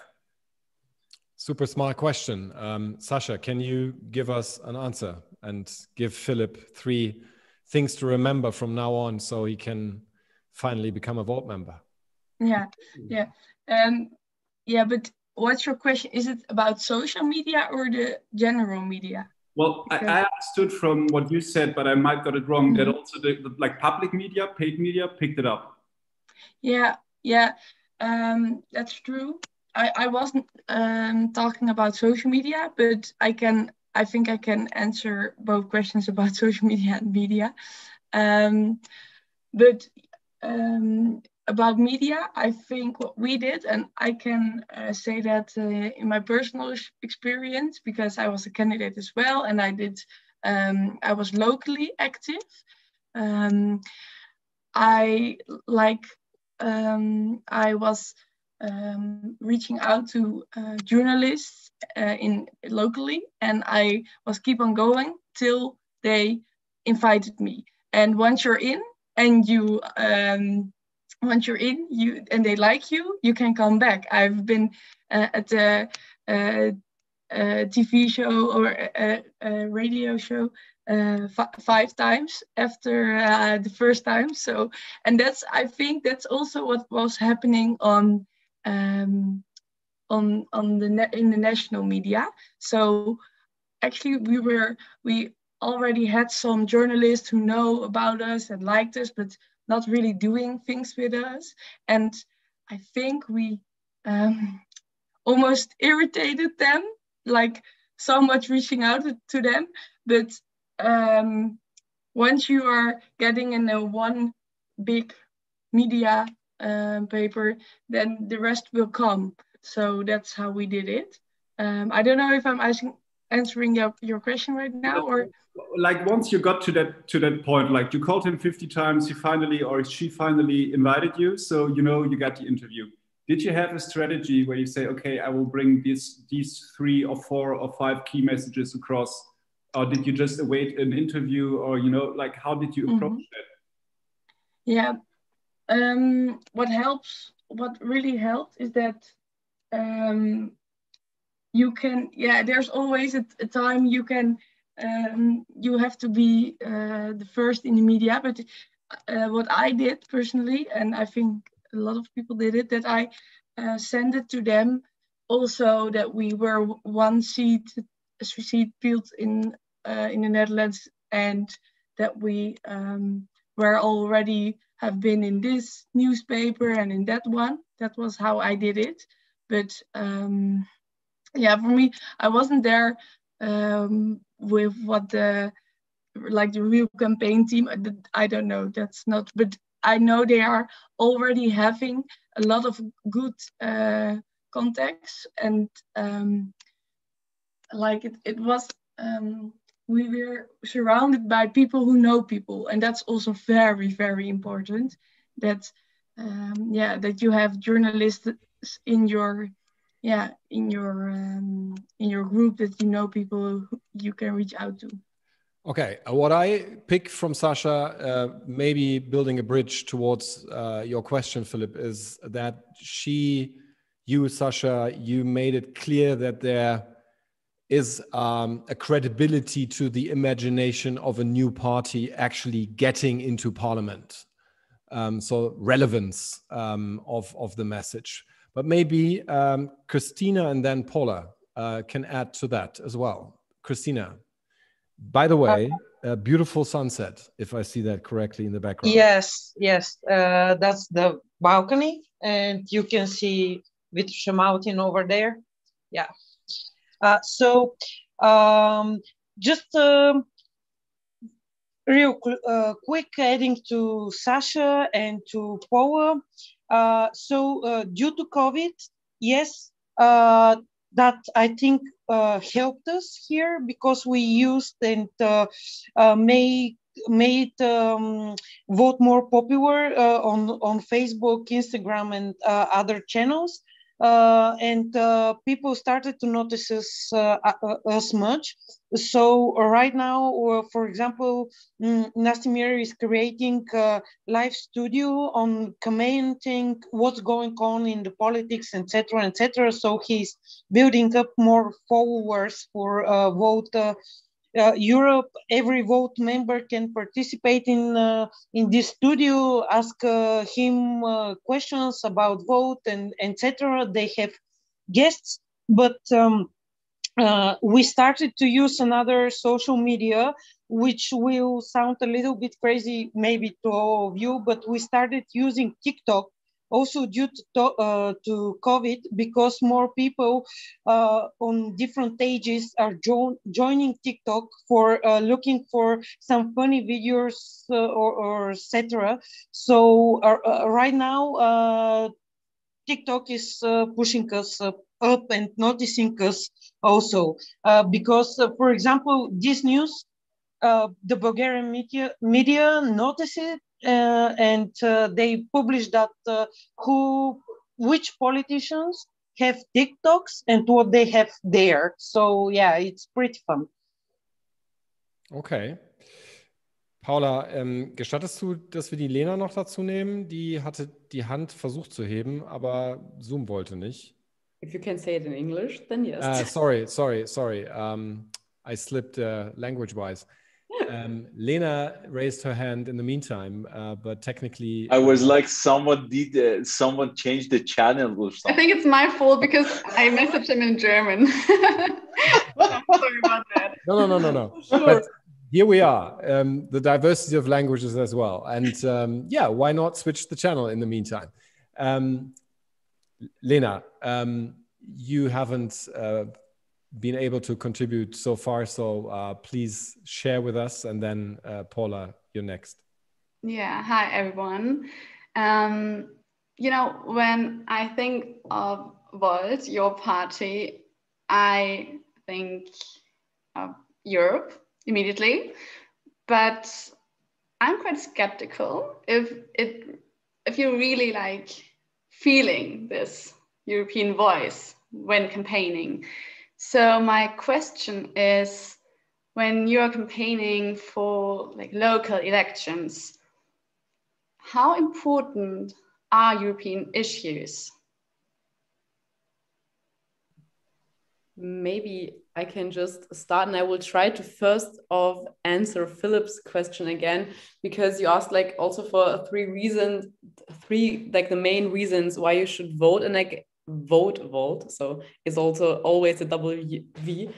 Super smart question. Sacha, can you give us an answer and give Philip 3 things to remember from now on, so he can finally become a Vault member? Yeah. But what's your question? Is it about social media or the general media? Well, I understood from what you said, but I might got it wrong, that also the like public media, paid media picked it up. Yeah, that's true. I wasn't talking about social media, but I think I can answer both questions about social media and media. About media, I think what we did, and I can say that in my personal experience, because I was a candidate as well, and I was locally active. I was reaching out to journalists locally, and I was keep on going till they invited me. And once you're in, and and they like you, you can come back. I've been at a TV show or a radio show 5 times after the first time. So, and I think that's also what was happening in the national media. So actually we already had some journalists who know about us and liked us, but not really doing things with us. And I think we almost irritated them, like so much reaching out to them. But once you are getting in one big media paper, then the rest will come. So that's how we did it. I don't know if I'm answering your question right now, or like once you got to that point, like you called him 50 times, she finally invited you, so you know you got the interview. Did you have a strategy where you say, okay, I will bring these 3 or 4 or 5 key messages across, or did you just await an interview, or you know, like how did you approach that? Yeah, what really helped is that you can, there's always a time you can, you have to be the first in the media. But what I did personally, and I think a lot of people did it, that I sent it to them also that we were 1 seat filled in the Netherlands, and that we were already have been in this newspaper and in that one. That was how I did it. But for me, I wasn't there with what the like the real campaign team. I don't know. That's not. But I know they are already having a lot of good contacts, and like it was. We were surrounded by people who know people, and that's also very, very important. That that you have journalists in your group, that you know people who you can reach out to. Okay, what I pick from Sacha, maybe building a bridge towards your question, Philip, is that you, Sacha, you made it clear that there is a credibility to the imagination of a new party actually getting into parliament. So relevance of the message. But maybe Christina and then Paula can add to that as well. Christina, by the way, a beautiful sunset, if I see that correctly in the background. Yes, that's the balcony, and you can see Vitosha Mountain over there. Yeah. So just real quick adding to Sacha and to Paula. So due to COVID, yes, that I think helped us here, because we used and made vote more popular on Facebook, Instagram, and other channels. And people started to notice us much. So right now, for example, Nastimir is creating a live studio on commenting what's going on in the politics, etc., etc. So he's building up more followers for Vote Europe. Every Vote member can participate in this studio, ask him questions about Vote and etc. They have guests, but we started to use another social media, which will sound a little bit crazy maybe to all of you, but we started using TikTok also due to COVID, because more people on different ages are joining TikTok for looking for some funny videos or etc. So right now, TikTok is pushing us up and noticing us also, because, for example, this news, the Bulgarian media noticed it, and they published that which politicians have TikToks and what they have there. So yeah, it's pretty fun. Okay. Paula, gestattest du, dass wir die Lena noch dazu nehmen? Die hatte die Hand versucht zu heben, aber Zoom wollte nicht. If you can say it in English, then yes. Sorry. I slipped language-wise. Lena raised her hand in the meantime, but technically... I was like, someone changed the channel or something. I think it's my fault because I messaged him in German. Sorry about that. No. Sure. But here we are, the diversity of languages as well. And yeah, why not switch the channel in the meantime? Lena, you haven't been able to contribute so far, so please share with us, and then Paula, you're next. Yeah, hi everyone. You know, when I think of Volt, your party, I think of Europe immediately, but I'm quite skeptical if you're really like feeling this European voice when campaigning. So my question is, when you're campaigning for like local elections, how important are European issues? Maybe I can just start, and I will try to first off answer Philip's question again, because you asked like also for three like the main reasons why you should vote, and like vote. So it's also always a WV.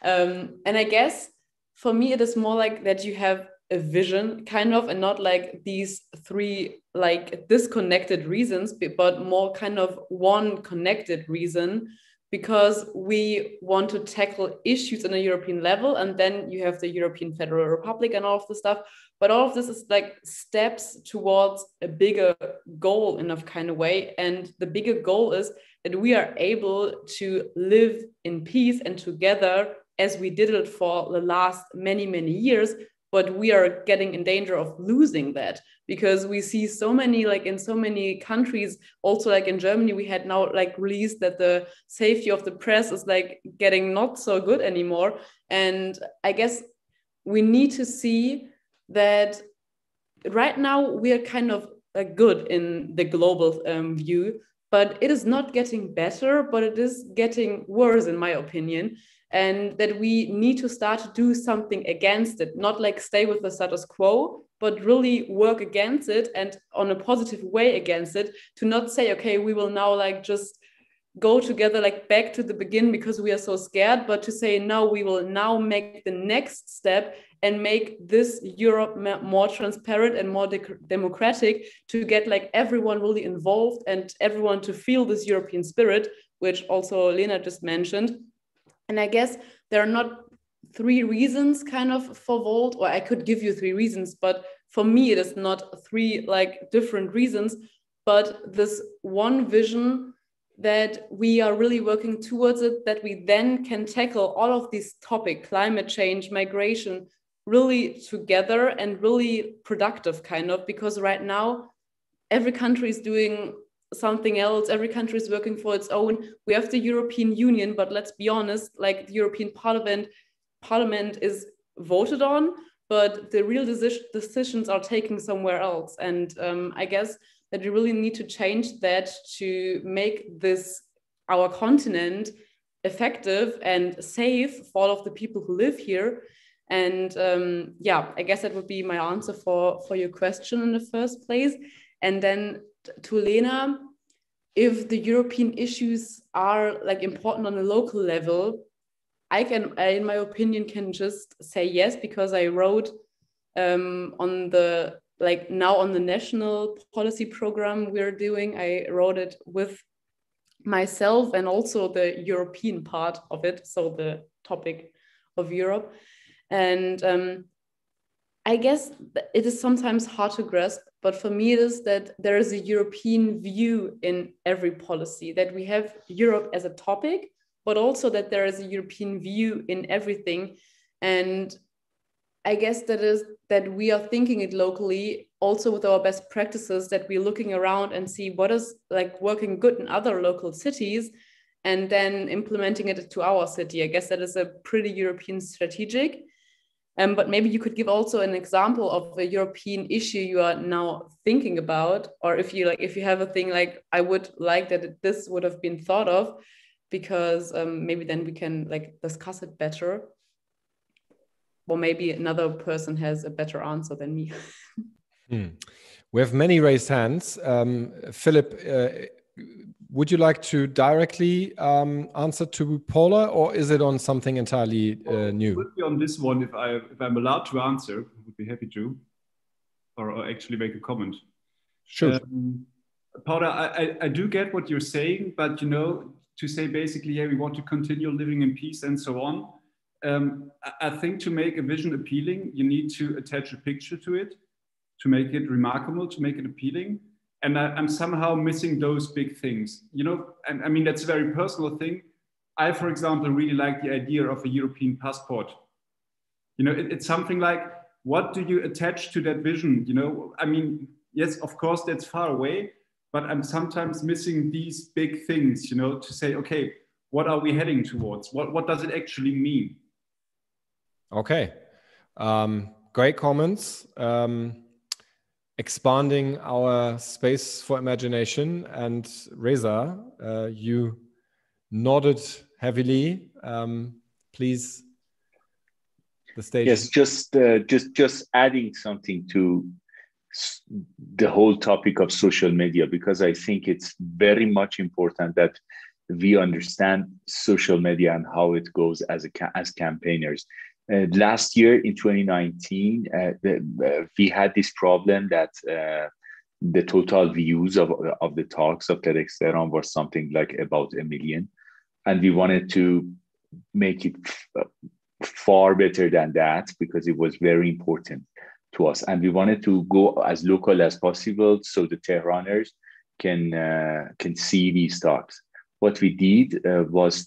And I guess for me, it is more like that you have a vision kind of, and not like these three like disconnected reasons, but more kind of one connected reason because we want to tackle issues on a European level, and then you have the European Federal Republic and all of this stuff. But all of this is like steps towards a bigger goal in a kind of way. And the bigger goal is that we are able to live in peace and together as we did it for the last many, many years. But we are getting in danger of losing that, because we see so many, like in so many countries, also like in Germany, we had now like released that the safety of the press is like getting not so good anymore. And I guess we need to see that right now we are kind of like good in the global view, but it is not getting better, but it is getting worse in my opinion. And that we need to start to do something against it, not like stay with the status quo, but really work against it and on a positive way against it, to not say, okay, we will now like just go together like back to the beginning because we are so scared, but to say, no, we will now make the next step and make this Europe more transparent and more democratic, to get like everyone really involved and everyone to feel this European spirit, which also Lena just mentioned. And I guess there are not 3 reasons kind of for Volt, or I could give you 3 reasons, but for me, it is not 3 like different reasons, but this one vision that we are really working towards it, that we then can tackle all of these topics, climate change, migration, really together and really productive kind of, because right now, every country is doing something else. Every country is working for its own. We have the European Union, but let's be honest, like the European Parliament is voted on, but the real decisions are taken somewhere else. And I guess that we really need to change that to make this, our continent, effective and safe for all of the people who live here. And yeah, I guess that would be my answer for your question in the first place. And then to Lena, if the European issues are like important on a local level, I in my opinion, can just say yes, because I wrote on the, like now on the national policy program we're doing, I wrote it with myself and also the European part of it, so the topic of Europe. And I guess it is sometimes hard to grasp, but for me it is that there is a European view in every policy, that we have Europe as a topic, but also that there is a European view in everything. And I guess that is that we are thinking it locally, also with our best practices, that we're looking around and see what is like working good in other local cities and then implementing it to our city. I guess that is a pretty European strategic. But maybe you could give also an example of a European issue you are now thinking about, or if you have a thing like, I would like that this would have been thought of, because maybe then we can like discuss it better. Or maybe another person has a better answer than me. We have many raised hands. Philip, would you like to directly answer to Paula, or is it on something entirely new? It would be on this one, if I'm allowed to answer, I would be happy to, or actually make a comment. Sure. Paula, I do get what you're saying, but you know, to say basically, yeah, we want to continue living in peace and so on. I think to make a vision appealing, you need to attach a picture to it, to make it remarkable, to make it appealing. And I'm somehow missing those big things. You know, I mean, that's a very personal thing. I, for example, really like the idea of a European passport. You know, it's something like, what do you attach to that vision? You know, I mean, yes, of course, that's far away, but I'm sometimes missing these big things, you know, to say, okay, what are we heading towards? What does it actually mean? Okay, great comments. Expanding our space for imagination. And Reza, you nodded heavily. Please, the stage. Yes, just adding something to the whole topic of social media, because I think it's very much important that we understand social media and how it goes as campaigners. Last year in 2019, we had this problem that the total views of the talks of TEDx Tehran was something like about 1 million. and we wanted to make it far better than that because it was very important to us. And we wanted to go as local as possible so the Tehraners can see these talks. What we did was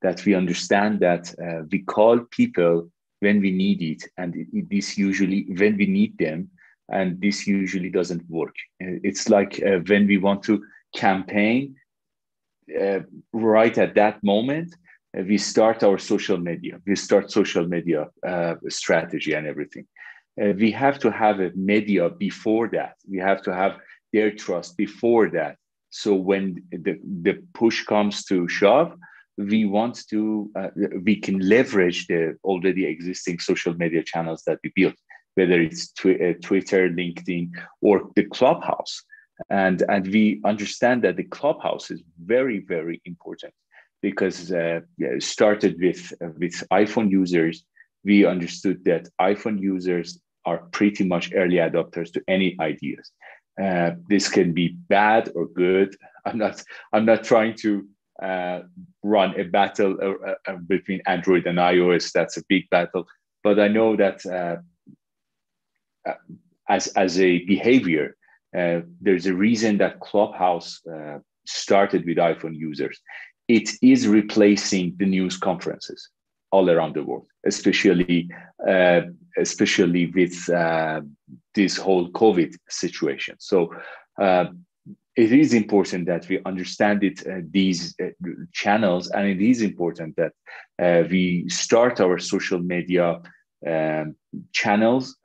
that we understand that we call people when we need it, and this usually when we need them, and this usually doesn't work. It's like when we want to campaign right at that moment, we start our social media. We start social media strategy and everything. We have to have a media before that. We have to have their trust before that. So when the push comes to shove, we can leverage the already existing social media channels that we built, whether it's Twitter, LinkedIn, or the Clubhouse. And we understand that the Clubhouse is very, very important because it started with iPhone users. We understood that iPhone users are pretty much early adopters to any ideas. This can be bad or good. I'm not trying to run a battle between Android and iOS. That's a big battle. But I know that as a behavior, there's a reason that Clubhouse started with iPhone users. It is replacing the news conferences all around the world, especially with this whole COVID situation. So it is important that we understand these channels, and it is important that we start our social media channels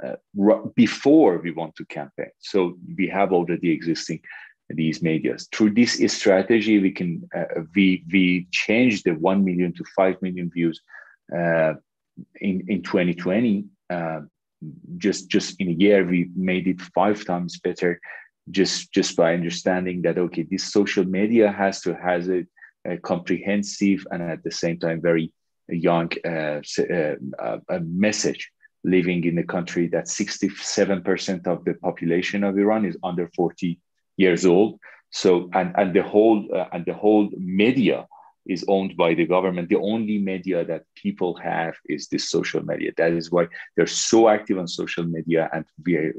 before we want to campaign. So we have already existing these medias. Through this strategy, we can we changed the 1 million to 5 million views in 2020. Just in a year, we made it 5 times better. Just by understanding that okay, this social media has a comprehensive and at the same time very young a message. Living in a country that 67% of the population of Iran is under 40 years old. So and the whole media is owned by the government. The only media that people have is this social media. That is why they're so active on social media, and we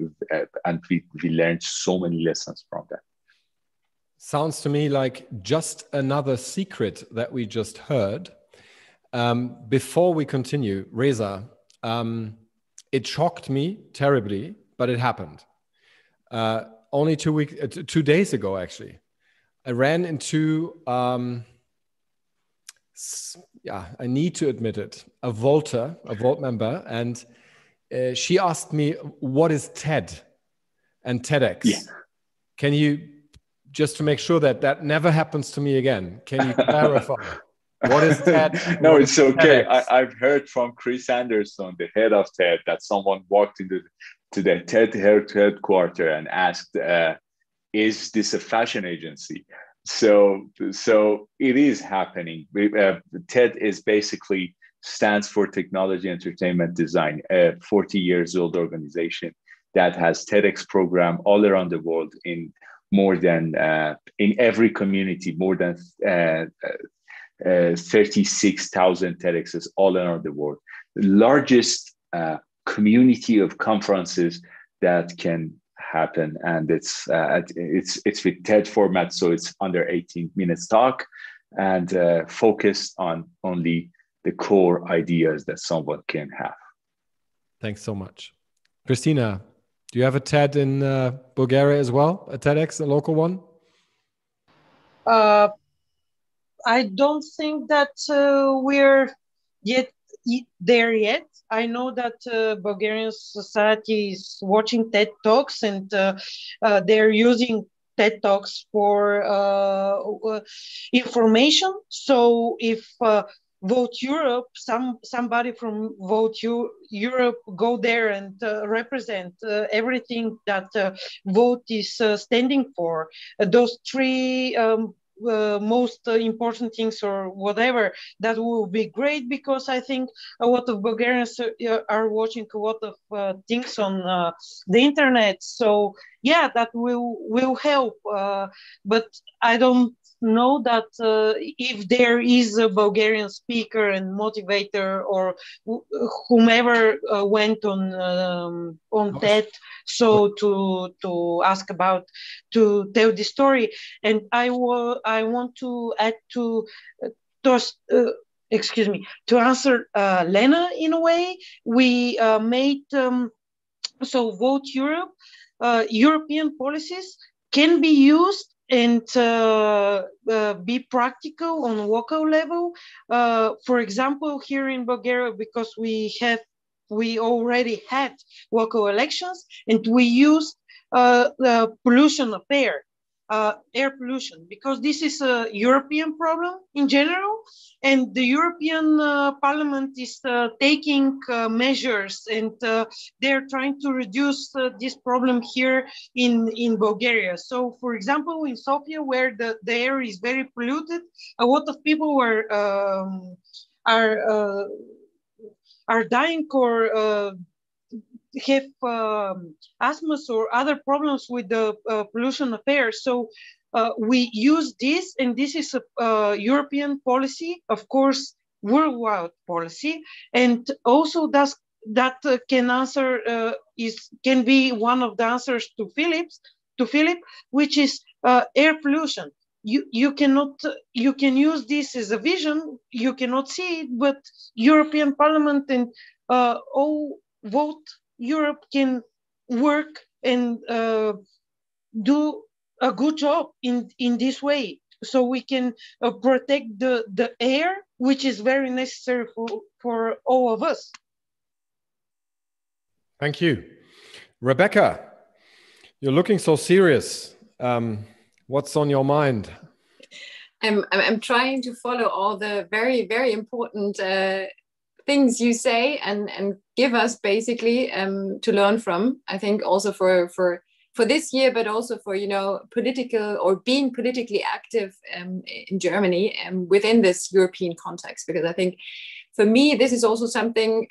learned so many lessons from that. Sounds to me like just another secret that we just heard. Before we continue, Reza, it shocked me terribly, but it happened. Only 2 days ago, actually, I ran into, I need to admit it, a Volt member, and she asked me, what is TED and TEDx? Yeah. Can you, just to make sure that never happens to me again, can you clarify? What is TED? No, it's okay. I've heard from Chris Anderson, the head of TED, that someone walked into the TED headquarters and asked, is this a fashion agency? So it is happening. TED is basically stands for Technology Entertainment Design, a 40 years old organization that has TEDx program all around the world in more than, in every community, more than 36,000 TEDx's all around the world. The largest community of conferences that can happen, and it's with TED format, so it's under 18 minutes talk, and focused on only the core ideas that someone can have. Thanks so much. Christina, do you have a TED in Bulgaria as well? A TEDx, a local one? I don't think that we're there yet. I know that Bulgarian society is watching TED Talks, and they're using TED Talks for information. So if Vote Europe, somebody from Vote Europe go there and represent everything that Vote is standing for. Those 3 most important things or whatever, that will be great, because I think a lot of Bulgarians are watching a lot of things on the internet. So yeah, that will help, but I don't know that if there is a Bulgarian speaker and motivator or whomever went on TED, so to ask about, to tell the story. And I want to add to excuse me, to answer Lena in a way. We made so Vote Europe, European policies can be used and be practical on local level. For example, here in Bulgaria, because we already had local elections, and we used the pollution affair, air pollution, because this is a European problem in general, and the European Parliament is taking measures, and they're trying to reduce this problem here in Bulgaria. So, for example, in Sofia, where the air is very polluted, a lot of people are dying or have asthma or other problems with the pollution affair. So we use this, and this is a European policy, of course, worldwide policy, and also that can answer can be one of the answers to Philip, which is air pollution. You can use this as a vision. You cannot see it, but European Parliament and all Vote Europe can work and do a good job in this way, so we can protect the air, which is very necessary for all of us. Thank you. Rebekka, you're looking so serious. What's on your mind? I'm trying to follow all the very, very important things you say and give us basically to learn from. I think also for this year, but also for, you know, political or being politically active in Germany within this European context, because I think for me this is also something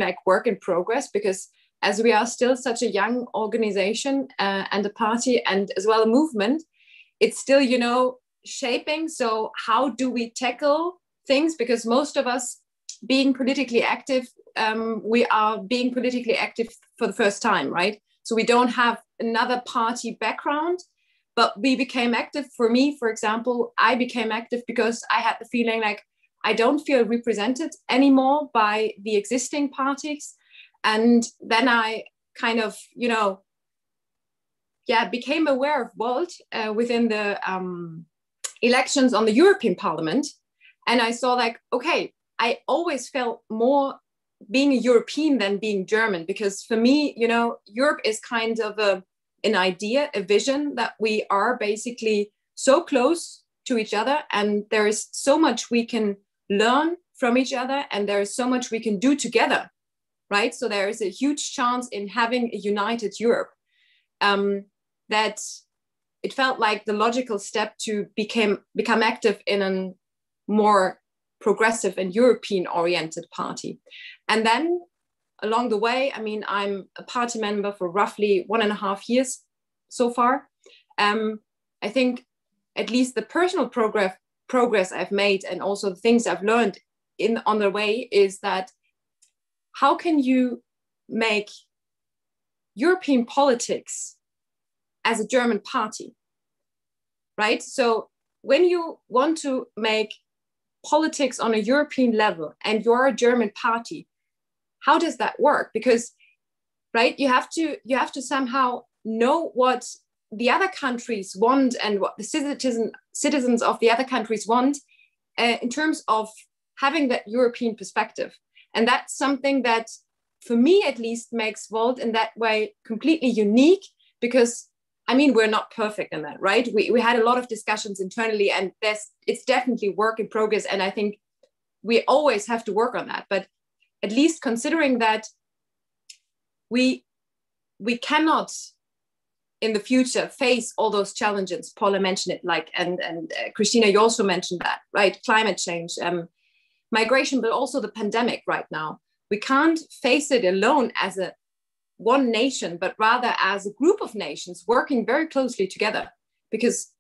like work in progress, because as we are still such a young organization and a party and as well a movement, it's still, you know, shaping. So how do we tackle things? Because most of us being politically active, we are being politically active for the first time, right? So we don't have another party background, but we became active. For me, for example, I became active because I had the feeling like I don't feel represented anymore by the existing parties. And then I kind of, you know, became aware of Volt within the elections on the European Parliament. And I saw like, okay, I always felt more being a European than being German, because for me, you know, Europe is kind of an idea, a vision that we are basically so close to each other, and there is so much we can learn from each other, and there is so much we can do together, right? So there is a huge chance in having a united Europe, that it felt like the logical step to become active in a more progressive and European oriented party. And then along the way, I mean, I'm a party member for roughly 1.5 years so far. I think at least the personal progress I've made, and also the things I've learned on the way, is that how can you make European politics as a German party, right? So when you want to make politics on a European level and you're a German party, how does that work? Because, right, you have to somehow know what the other countries want and what the citizens of the other countries want in terms of having that European perspective. And that's something that, for me at least, makes Volt in that way completely unique, because I mean, we're not perfect in that, right? We had a lot of discussions internally, and it's definitely work in progress. And I think we always have to work on that. But at least considering that we cannot in the future face all those challenges, Paula mentioned it, like, and Christina, you also mentioned that, right? Climate change, migration, but also the pandemic right now. We can't face it alone as one nation, but rather as a group of nations working very closely together. Because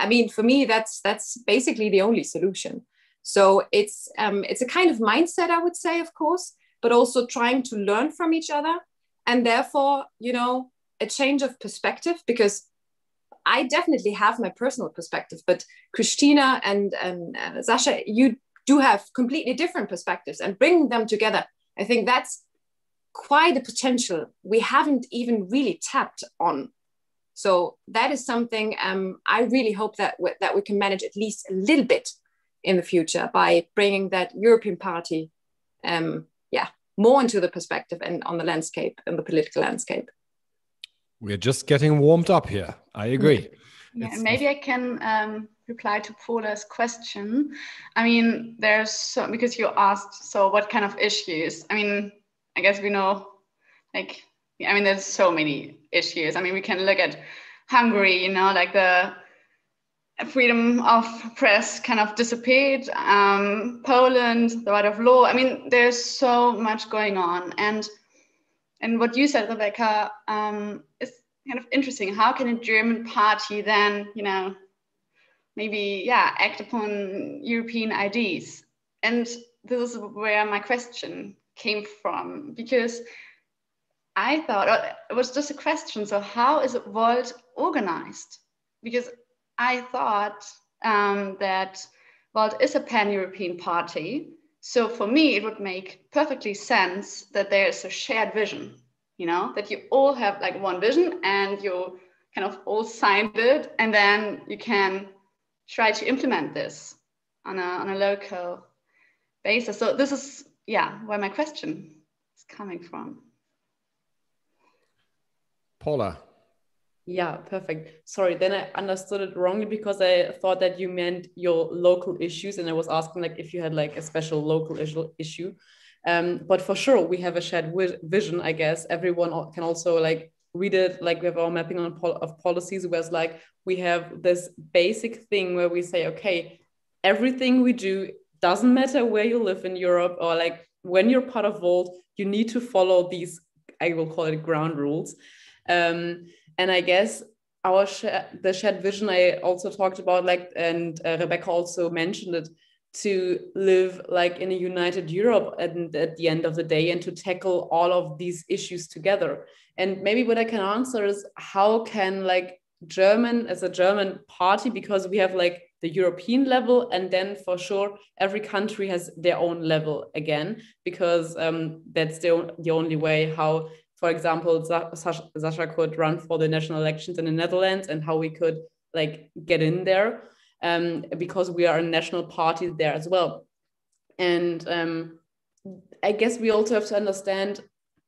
I mean, for me, that's basically the only solution. So it's a kind of mindset, I would say, of course, but also trying to learn from each other. And therefore, you know, a change of perspective, because I definitely have my personal perspective, but Christina and Sacha, you do have completely different perspectives, and bringing them together, I think that's quite a potential we haven't even really tapped on. So that is something I really hope that we can manage at least a little bit in the future by bringing that European party, more into the perspective and on the landscape and the political landscape. We're just getting warmed up here. I agree. Yeah, maybe I can reply to Paula's question. I mean, because you asked, so what kind of issues? I mean, I guess we know, like, I mean, there's so many issues. I mean, we can look at Hungary, you know, like the freedom of press kind of disappeared, Poland, the right of law. I mean, there's so much going on. And what you said, Rebekka, is kind of interesting. How can a German party then, you know, maybe, act upon European ideas? And this is where my question came from, because I thought it was just a question. So how is Volt organized? Because I thought that Volt is a pan-European party. So for me, it would make perfectly sense that there is a shared vision, you know, that you all have like one vision and you kind of all signed it, and then you can try to implement this on a local basis. So this is, where my question is coming from. Paula. Yeah, perfect. Sorry, then I understood it wrongly, because I thought that you meant your local issues, and I was asking like if you had like a special local issue. But for sure, we have a shared vision, I guess. Everyone can also like read it, like we have our mapping of policies, where it's like we have this basic thing where we say, okay, everything we do, doesn't matter where you live in Europe, or like when you're part of Volt, you need to follow these, I will call it ground rules. And I guess the shared vision I also talked about, like, and Rebekka also mentioned it, to live like in a united Europe and at the end of the day, and to tackle all of these issues together. And maybe what I can answer is, how can like as a German party, because we have like the European level, and then for sure every country has their own level again, because that's the only way how, for example, Sacha could run for the national elections in the Netherlands, and how we could like get in there, because we are a national party there as well. And I guess we also have to understand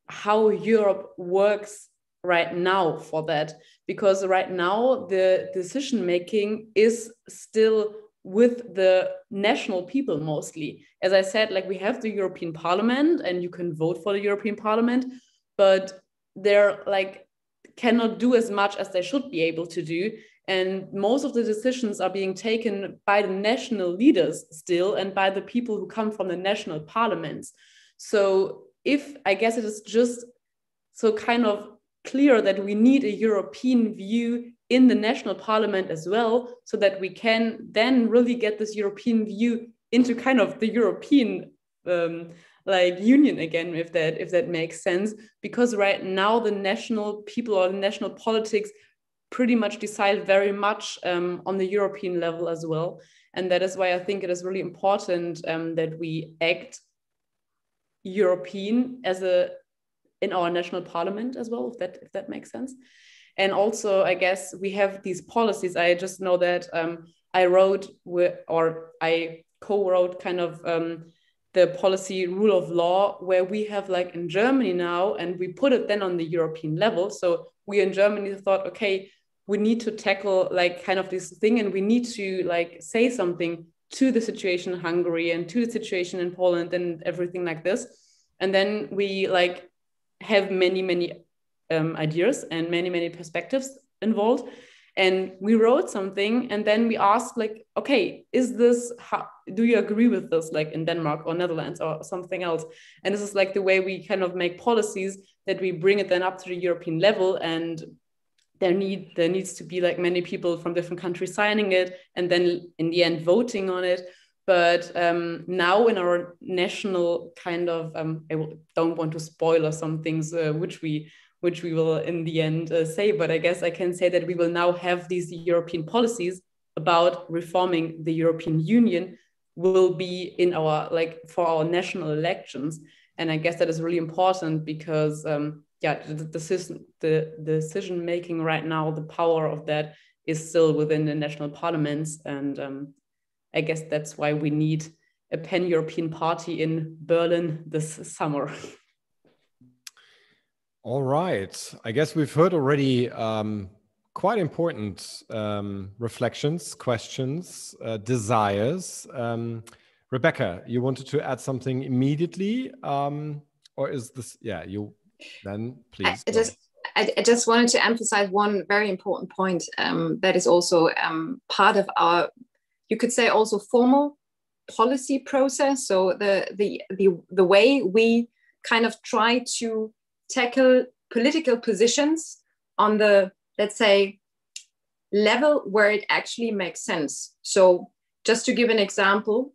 how Europe works right now for that, because right now the decision making is still with the national people mostly. As I said, like we have the European Parliament, and you can vote for the European Parliament, but they're like cannot do as much as they should be able to do. And most of the decisions are being taken by the national leaders still, and by the people who come from the national parliaments. So I guess it is just so kind of clear that we need a European view in the national parliament as well, so that we can then really get this European view into kind of the European like union again, if that makes sense. Because right now the national people or the national politics pretty much decide very much on the European level as well. And that is why I think it is really important that we act European in our national parliament as well, if that makes sense. And also, I guess we have these policies. I just know that I co-wrote kind of the policy rule of law, where we have like in Germany now, and we put it then on the European level. So we in Germany thought, okay, we need to tackle like kind of this thing, and we need to like say something to the situation in Hungary and to the situation in Poland and everything like this. And then we like have many ideas and many perspectives involved. And we wrote something, and then we asked like, okay, do you agree with this, like in Denmark or Netherlands or something else? And this is like the way we kind of make policies, that we bring it then up to the European level, and there needs to be like many people from different countries signing it and then in the end voting on it. But now in our national kind of, don't want to spoil some things which we will in the end say, but I guess I can say that we will now have these European policies about reforming the European Union will be in our, like, for our national elections. And I guess that is really important because the decision making right now, the power of that is still within the national parliaments. And I guess that's why we need a pan-European party in Berlin this summer. All right. I guess we've heard already quite important reflections, questions, desires. Rebekka, you wanted to add something immediately? Or is this, you then please. I just wanted to emphasize one very important point that is also part of our, you could say, also formal policy process. So the way we kind of try to tackle political positions on the, let's say, level where it actually makes sense. So just to give an example,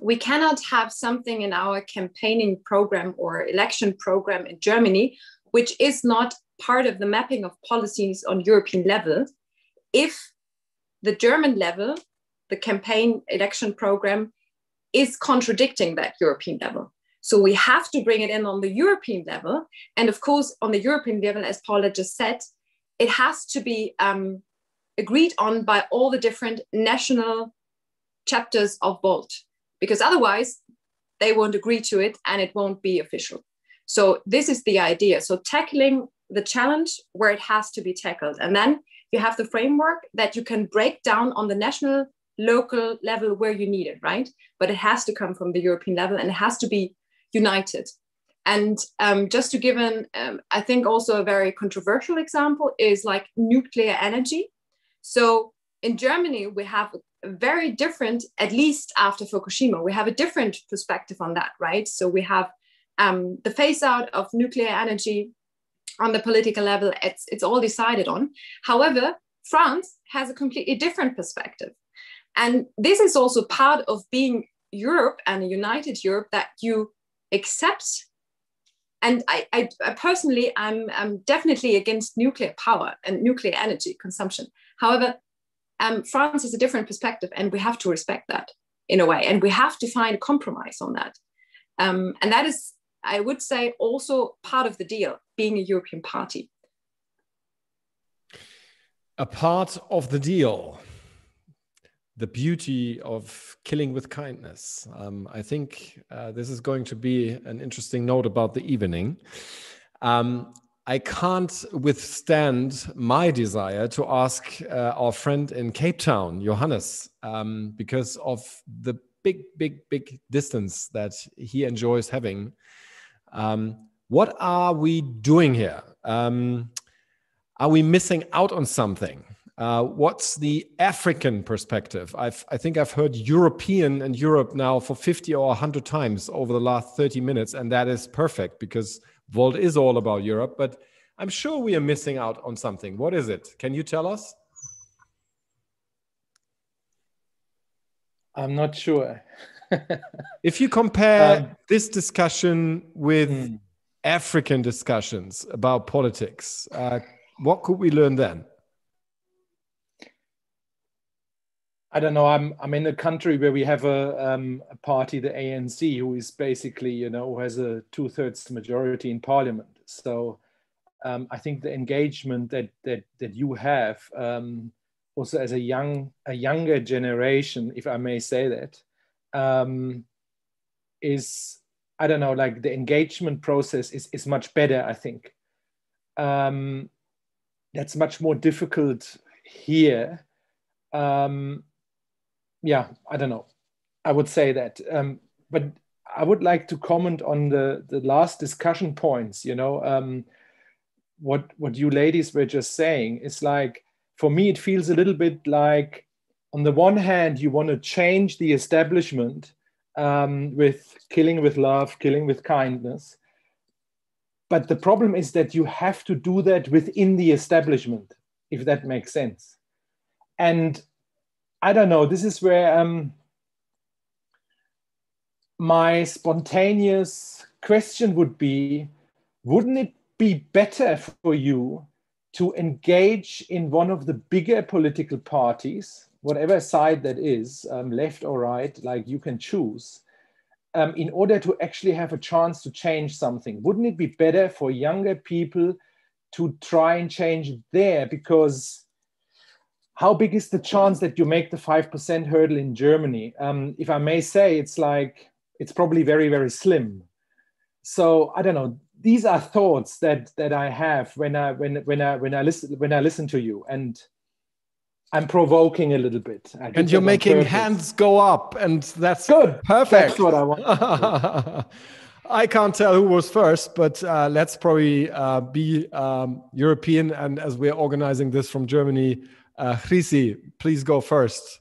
we cannot have something in our campaigning program or election program in Germany, which is not part of the mapping of policies on European level, if the German level, the campaign election program, is contradicting that European level. So we have to bring it in on the European level. And of course, on the European level, as Paula just said, it has to be agreed on by all the different national chapters of Volt, because otherwise they won't agree to it and it won't be official. So this is the idea. So tackling the challenge where it has to be tackled. And then you have the framework that you can break down on the national, local level where you need it, right? But it has to come from the European level and it has to be united. And just to give I think also a very controversial example is like nuclear energy. So in Germany, we have a very different, at least after Fukushima, we have a different perspective on that, right? So we have the phase out of nuclear energy on the political level, it's all decided on. However, France has a completely different perspective. And this is also part of being Europe and a united Europe, that you accept. And I personally, I'm definitely against nuclear power and nuclear energy consumption. However, France has a different perspective and we have to respect that in a way. And we have to find a compromise on that. And that is, I would say, also part of the deal, being a European party. A part of the deal. The beauty of killing with kindness. I think this is going to be an interesting note about the evening. I can't withstand my desire to ask our friend in Cape Town, Johannes, because of the big distance that he enjoys having. What are we doing here? Are we missing out on something? What's the African perspective? I think I've heard European and Europe now for 50 or 100 times over the last 30 minutes, and that is perfect because Volt is all about Europe, but I'm sure we are missing out on something. What is it? Can you tell us? I'm not sure. If you compare this discussion with African discussions about politics, what could we learn then? I don't know. I'm in a country where we have a party, the ANC, who is basically, who has a 2/3 majority in parliament. So I think the engagement that you have, also as a younger generation, if I may say that, is, I don't know, like the engagement process is much better, I think. That's much more difficult here. Yeah, I don't know. I would say that. But I would like to comment on the last discussion points, what you ladies were just saying. It's like, for me, it feels a little bit like, on the one hand, you want to change the establishment with killing with love, killing with kindness. But the problem is that you have to do that within the establishment, if that makes sense. And I don't know, this is where my spontaneous question would be, wouldn't it be better for you to engage in one of the bigger political parties, whatever side that is, left or right, like you can choose, in order to actually have a chance to change something? Wouldn't it be better for younger people to try and change there? Because how big is the chance that you make the 5% hurdle in Germany? If I may say, it's probably very, very slim. So I don't know. These are thoughts that I have when I listen to you, and I'm provoking a little bit. And you're making hands go up, and that's good. Perfect. That's what I want. I can't tell who was first, but let's probably be European. And as we're organizing this from Germany, Chrissy, please go first.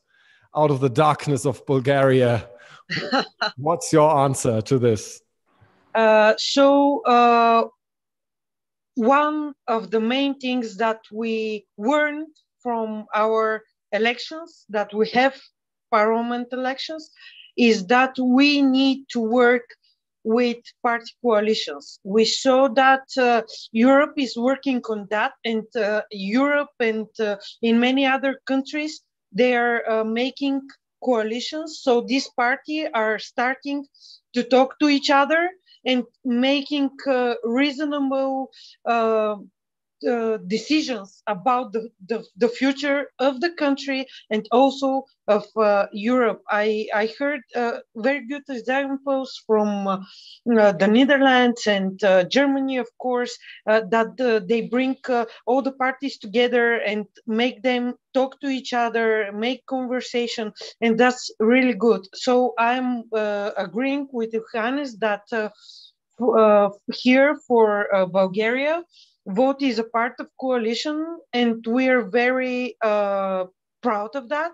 Out of the darkness of Bulgaria, what's your answer to this? One of the main things that we learned from our elections, that we have parliament elections, is that we need to work with party coalitions. We saw that Europe is working on that, and Europe and in many other countries, they are making coalitions. So these parties are starting to talk to each other and making reasonable decisions about the future of the country and also of Europe. I heard very good examples from the Netherlands and Germany, of course, that they bring all the parties together and make them talk to each other, make conversation, and that's really good. So I'm agreeing with Johannes that here for Bulgaria, vote is a part of coalition, and we're very proud of that.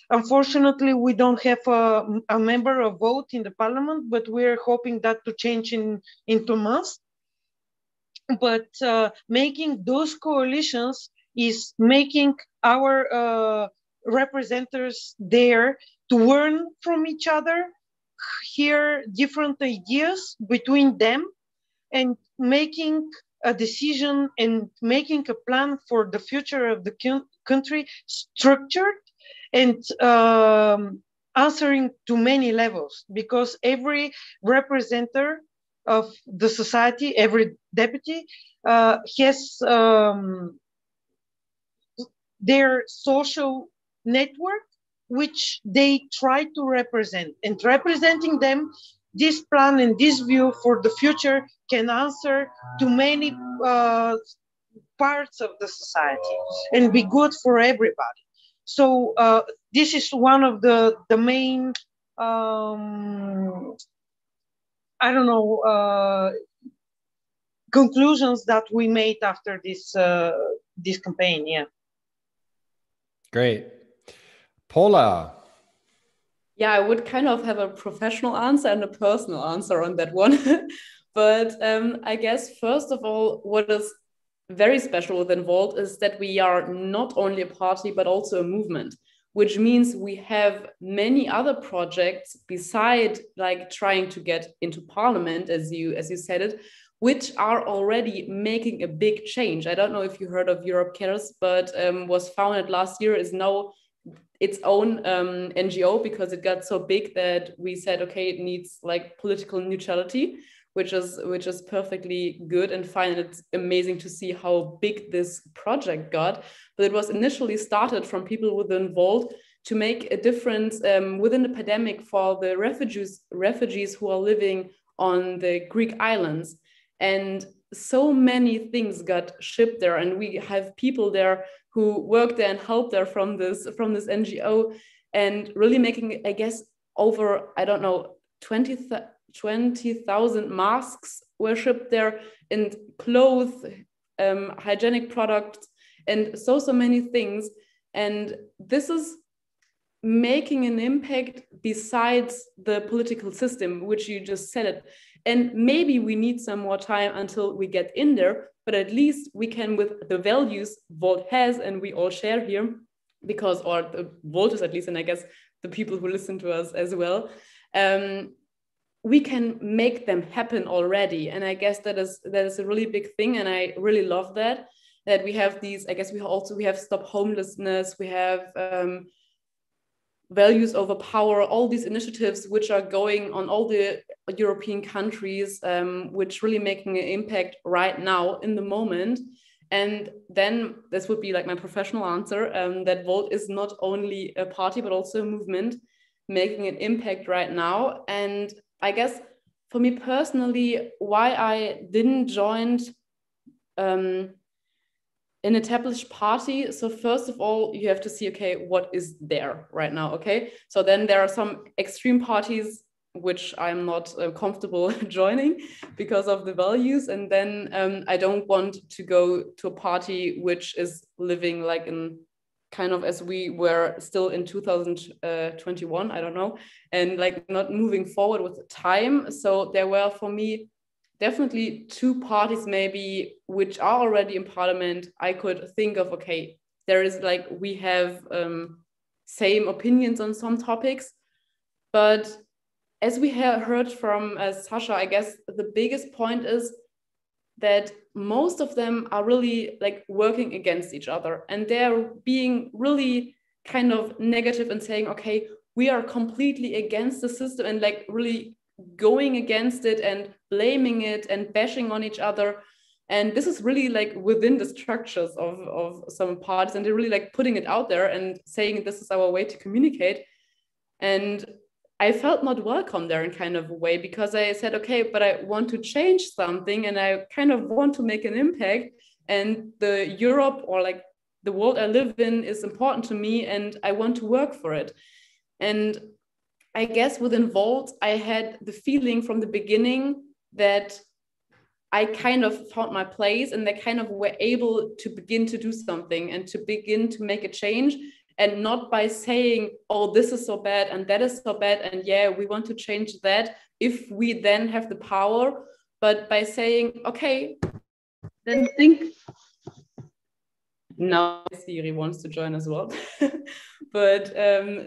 Unfortunately, we don't have a member of vote in the parliament, but we're hoping that to change in 2 months. But making those coalitions is making our representatives there to learn from each other, hear different ideas between them, and making a decision and making a plan for the future of the country structured and answering to many levels, because every representative of the society, every deputy has their social network, which they try to represent, and representing them, this plan and this view for the future can answer to many parts of the society and be good for everybody. So this is one of the main, conclusions that we made after this campaign. Yeah. Great. Paula. Yeah, I would kind of have a professional answer and a personal answer on that one. But I guess, first of all, what is very special with Involved is that we are not only a party, but also a movement, which means we have many other projects beside like trying to get into parliament, as you said it, which are already making a big change. I don't know if you heard of Europe Cares, but was founded last year, is now its own NGO, because it got so big that we said, okay, it needs like political neutrality, which is perfectly good, and find it amazing to see how big this project got. But it was initially started from people within Involved to make a difference within the pandemic for the refugees who are living on the Greek islands. And so many things got shipped there, and we have people there who work there and help there from this NGO, and really making, I guess, over, I don't know, 20,000 masks were shipped there, and clothes, hygienic products, and so many things. And this is making an impact besides the political system, which you just said it. And maybe we need some more time until we get in there, but at least we can, with the values Volt has and we all share here, because, or the voters at least, and I guess the people who listen to us as well, we can make them happen already. And I guess that is a really big thing. And I really love that we have these, I guess we have stop homelessness, we have values over power, all these initiatives which are going on all the European countries, which really making an impact right now in the moment. And then this would be like my professional answer, that Volt is not only a party, but also a movement making an impact right now. And I guess for me personally, why I didn't join an established party. So first of all, you have to see, okay, what is there right now, okay? So then there are some extreme parties which I'm not comfortable joining because of the values. And then I don't want to go to a party which is living like in kind of as we were still in 2021, I don't know, and like not moving forward with time. So there were for me definitely two parties maybe which are already in parliament. I could think of, okay, there is like, we have same opinions on some topics, but as we have heard from Sacha, I guess the biggest point is that most of them are really like working against each other, and they're being really kind of negative and saying, okay, we are completely against the system, and like really going against it and blaming it and bashing on each other. And this is really like within the structures of some parties, and they're really like putting it out there and saying this is our way to communicate. And I felt not welcome there in kind of a way, because I said, okay, but I want to change something and I kind of want to make an impact, and the Europe or like the world I live in is important to me and I want to work for it. And I guess within Volt, I had the feeling from the beginning that I kind of found my place, and they kind of were able to begin to do something and to begin to make a change. And not by saying, oh, this is so bad and that is so bad, and yeah, we want to change that if we then have the power, but by saying, okay, then think. Now Siri wants to join as well. But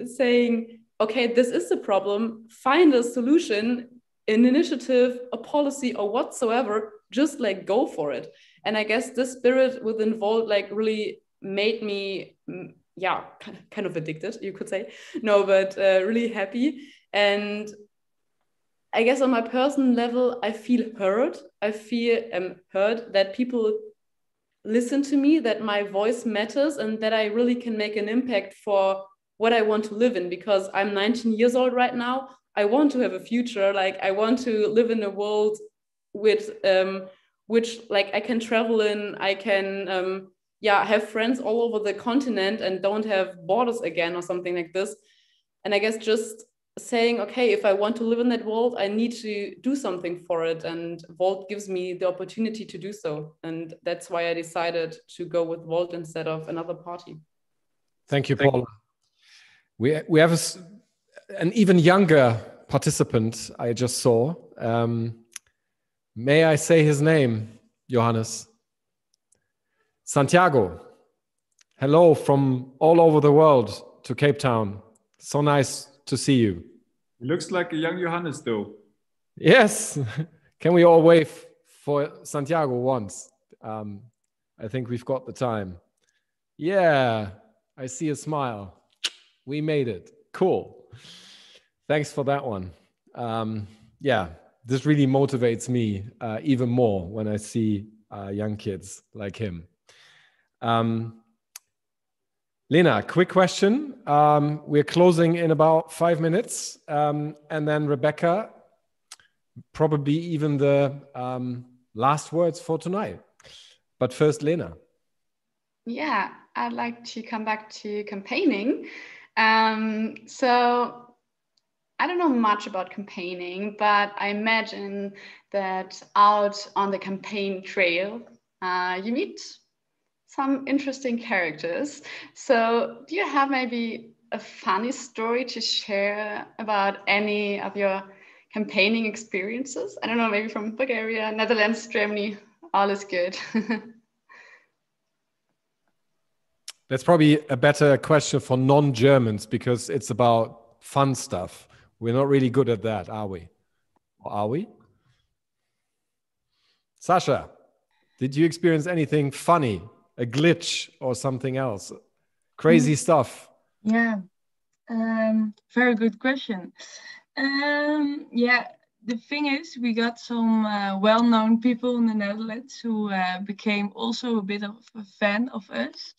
saying, okay, this is the problem, find a solution, an initiative, a policy or whatsoever, just like go for it. And I guess this spirit within Volt like really made me kind of addicted, you could say. No, but really happy. And I guess on my personal level, I feel heard. I feel heard that people listen to me, that my voice matters, and that I really can make an impact for what I want to live in, because I'm 19 years old right now. I want to have a future. Like I want to live in a world with which like I can travel in, I can have friends all over the continent and don't have borders again or something like this. And I guess just saying, okay, if I want to live in that world, I need to do something for it. And Volt gives me the opportunity to do so. And that's why I decided to go with Volt instead of another party. Thank you, Paula. We have an even younger participant I just saw. May I say his name, Johannes? Santiago. Hello from all over the world to Cape Town. So nice to see you. He looks like a young Johannes, though. Yes. Can we all wave for Santiago once? I think we've got the time. Yeah, I see a smile. We made it. Cool. Thanks for that one. This really motivates me even more when I see young kids like him. Lena, quick question. We're closing in about 5 minutes. And then Rebekka, probably even the last words for tonight. But first, Lena. Yeah, I'd like to come back to campaigning. So I don't know much about campaigning, but I imagine that out on the campaign trail, you meet some interesting characters. So do you have maybe a funny story to share about any of your campaigning experiences? I don't know, maybe from Bulgaria, Netherlands, Germany, all is good. That's probably a better question for non-Germans because it's about fun stuff. We're not really good at that, are we? Or are we? Sacha, did you experience anything funny, a glitch or something else? Crazy stuff? Yeah, very good question. Yeah, the thing is, we got some well-known people in the Netherlands who became also a bit of a fan of us.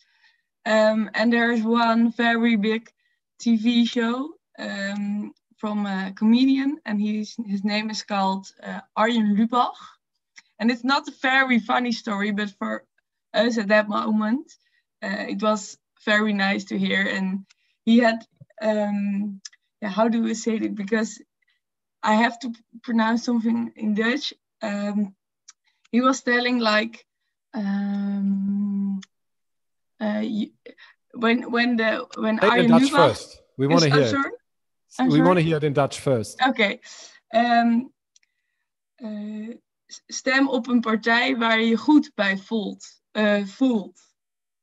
And there's one very big TV show from a comedian, and his name is called Arjen Lubach. And it's not a very funny story, but for us at that moment, it was very nice to hear. And he had, how do we say it? Because I have to pronounce something in Dutch. He was telling like, when in Dutch first. We want to hear it. We want to hear it in Dutch first. Okay. Stem op een partij waar je goed bij voelt.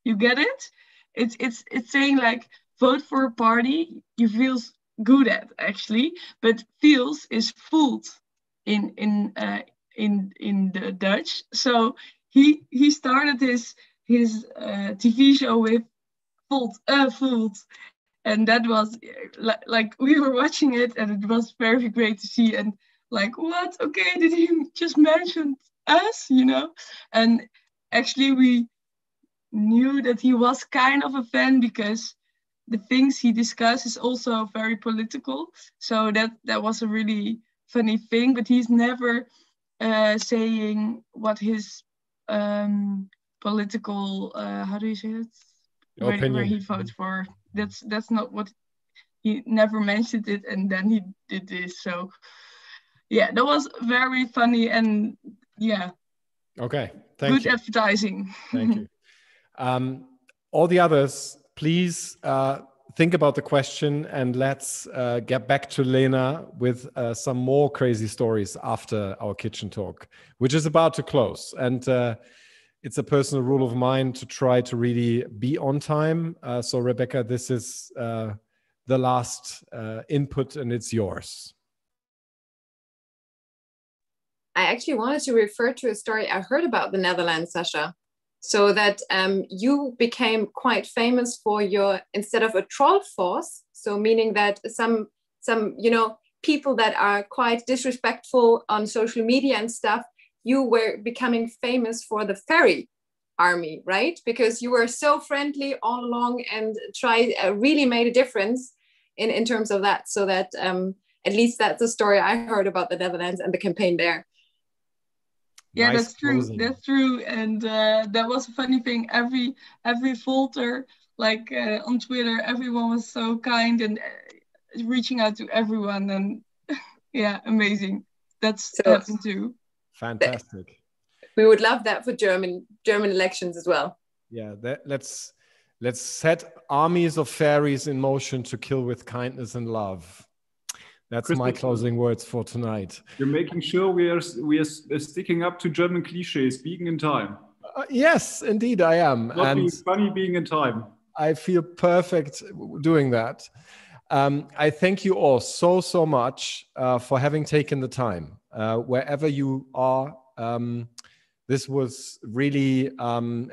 You get it? It's saying like vote for a party you feel good at actually, but feels is voelt in the Dutch. So he started his TV show with voelt. And that was like we were watching it and it was very great to see. And like, what? Okay, did he just mention us, you know? And actually we knew that he was kind of a fan because the things he discussed is also very political. So that was a really funny thing, but he's never saying what his political, how do you say it? Where he votes for. That's not what, he never mentioned it and then he did this. So yeah, that was very funny and yeah. Okay, thank you. Good advertising. Thank you. All the others, please think about the question and let's get back to Lena with some more crazy stories after our kitchen talk, which is about to close. And it's a personal rule of mine to try to really be on time. So Rebekka, this is the last input and it's yours. I actually wanted to refer to a story I heard about the Netherlands, Sacha. So that you became quite famous for your, instead of a troll force, so meaning that some people that are quite disrespectful on social media and stuff, you were becoming famous for the ferry army, right? Because you were so friendly all along and really made a difference in terms of that. So that at least that's the story I heard about the Netherlands and the campaign there. Yeah, Nice that's true. closing. That's true. And that was a funny thing. Every voter, like on Twitter, everyone was so kind and reaching out to everyone. And yeah, amazing. That's happened too. Fantastic. We would love that for German elections as well. Yeah, let's set armies of fairies in motion to kill with kindness and love. That's my closing words for tonight. You're making sure we are sticking up to German cliches, being in time. Yes, indeed, I am. Not being funny, being in time. I feel perfect doing that. I thank you all so much for having taken the time. Wherever you are, this was really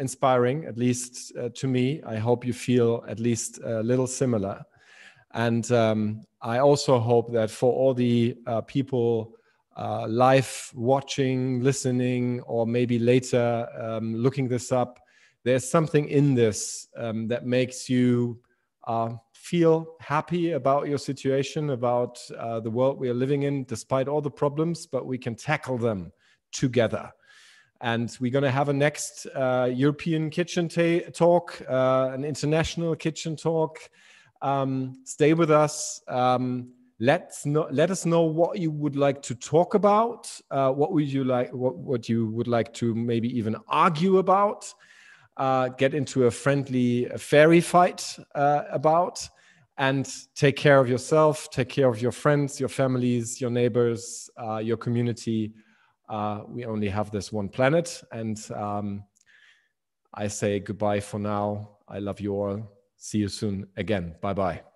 inspiring, at least to me. I hope you feel at least a little similar. And I also hope that for all the people live watching, listening, or maybe later looking this up, there's something in this that makes you feel happy about your situation, about the world we are living in, despite all the problems, but we can tackle them together. And we're going to have a next European kitchen talk, an international kitchen talk. Stay with us. Let us know what you would like to talk about. What you would like to maybe even argue about. Get into a friendly fairy fight about. and take care of yourself, take care of your friends, your families, your neighbors, your community. We only have this one planet, and I say goodbye for now. I love you all. See you soon again. Bye-bye.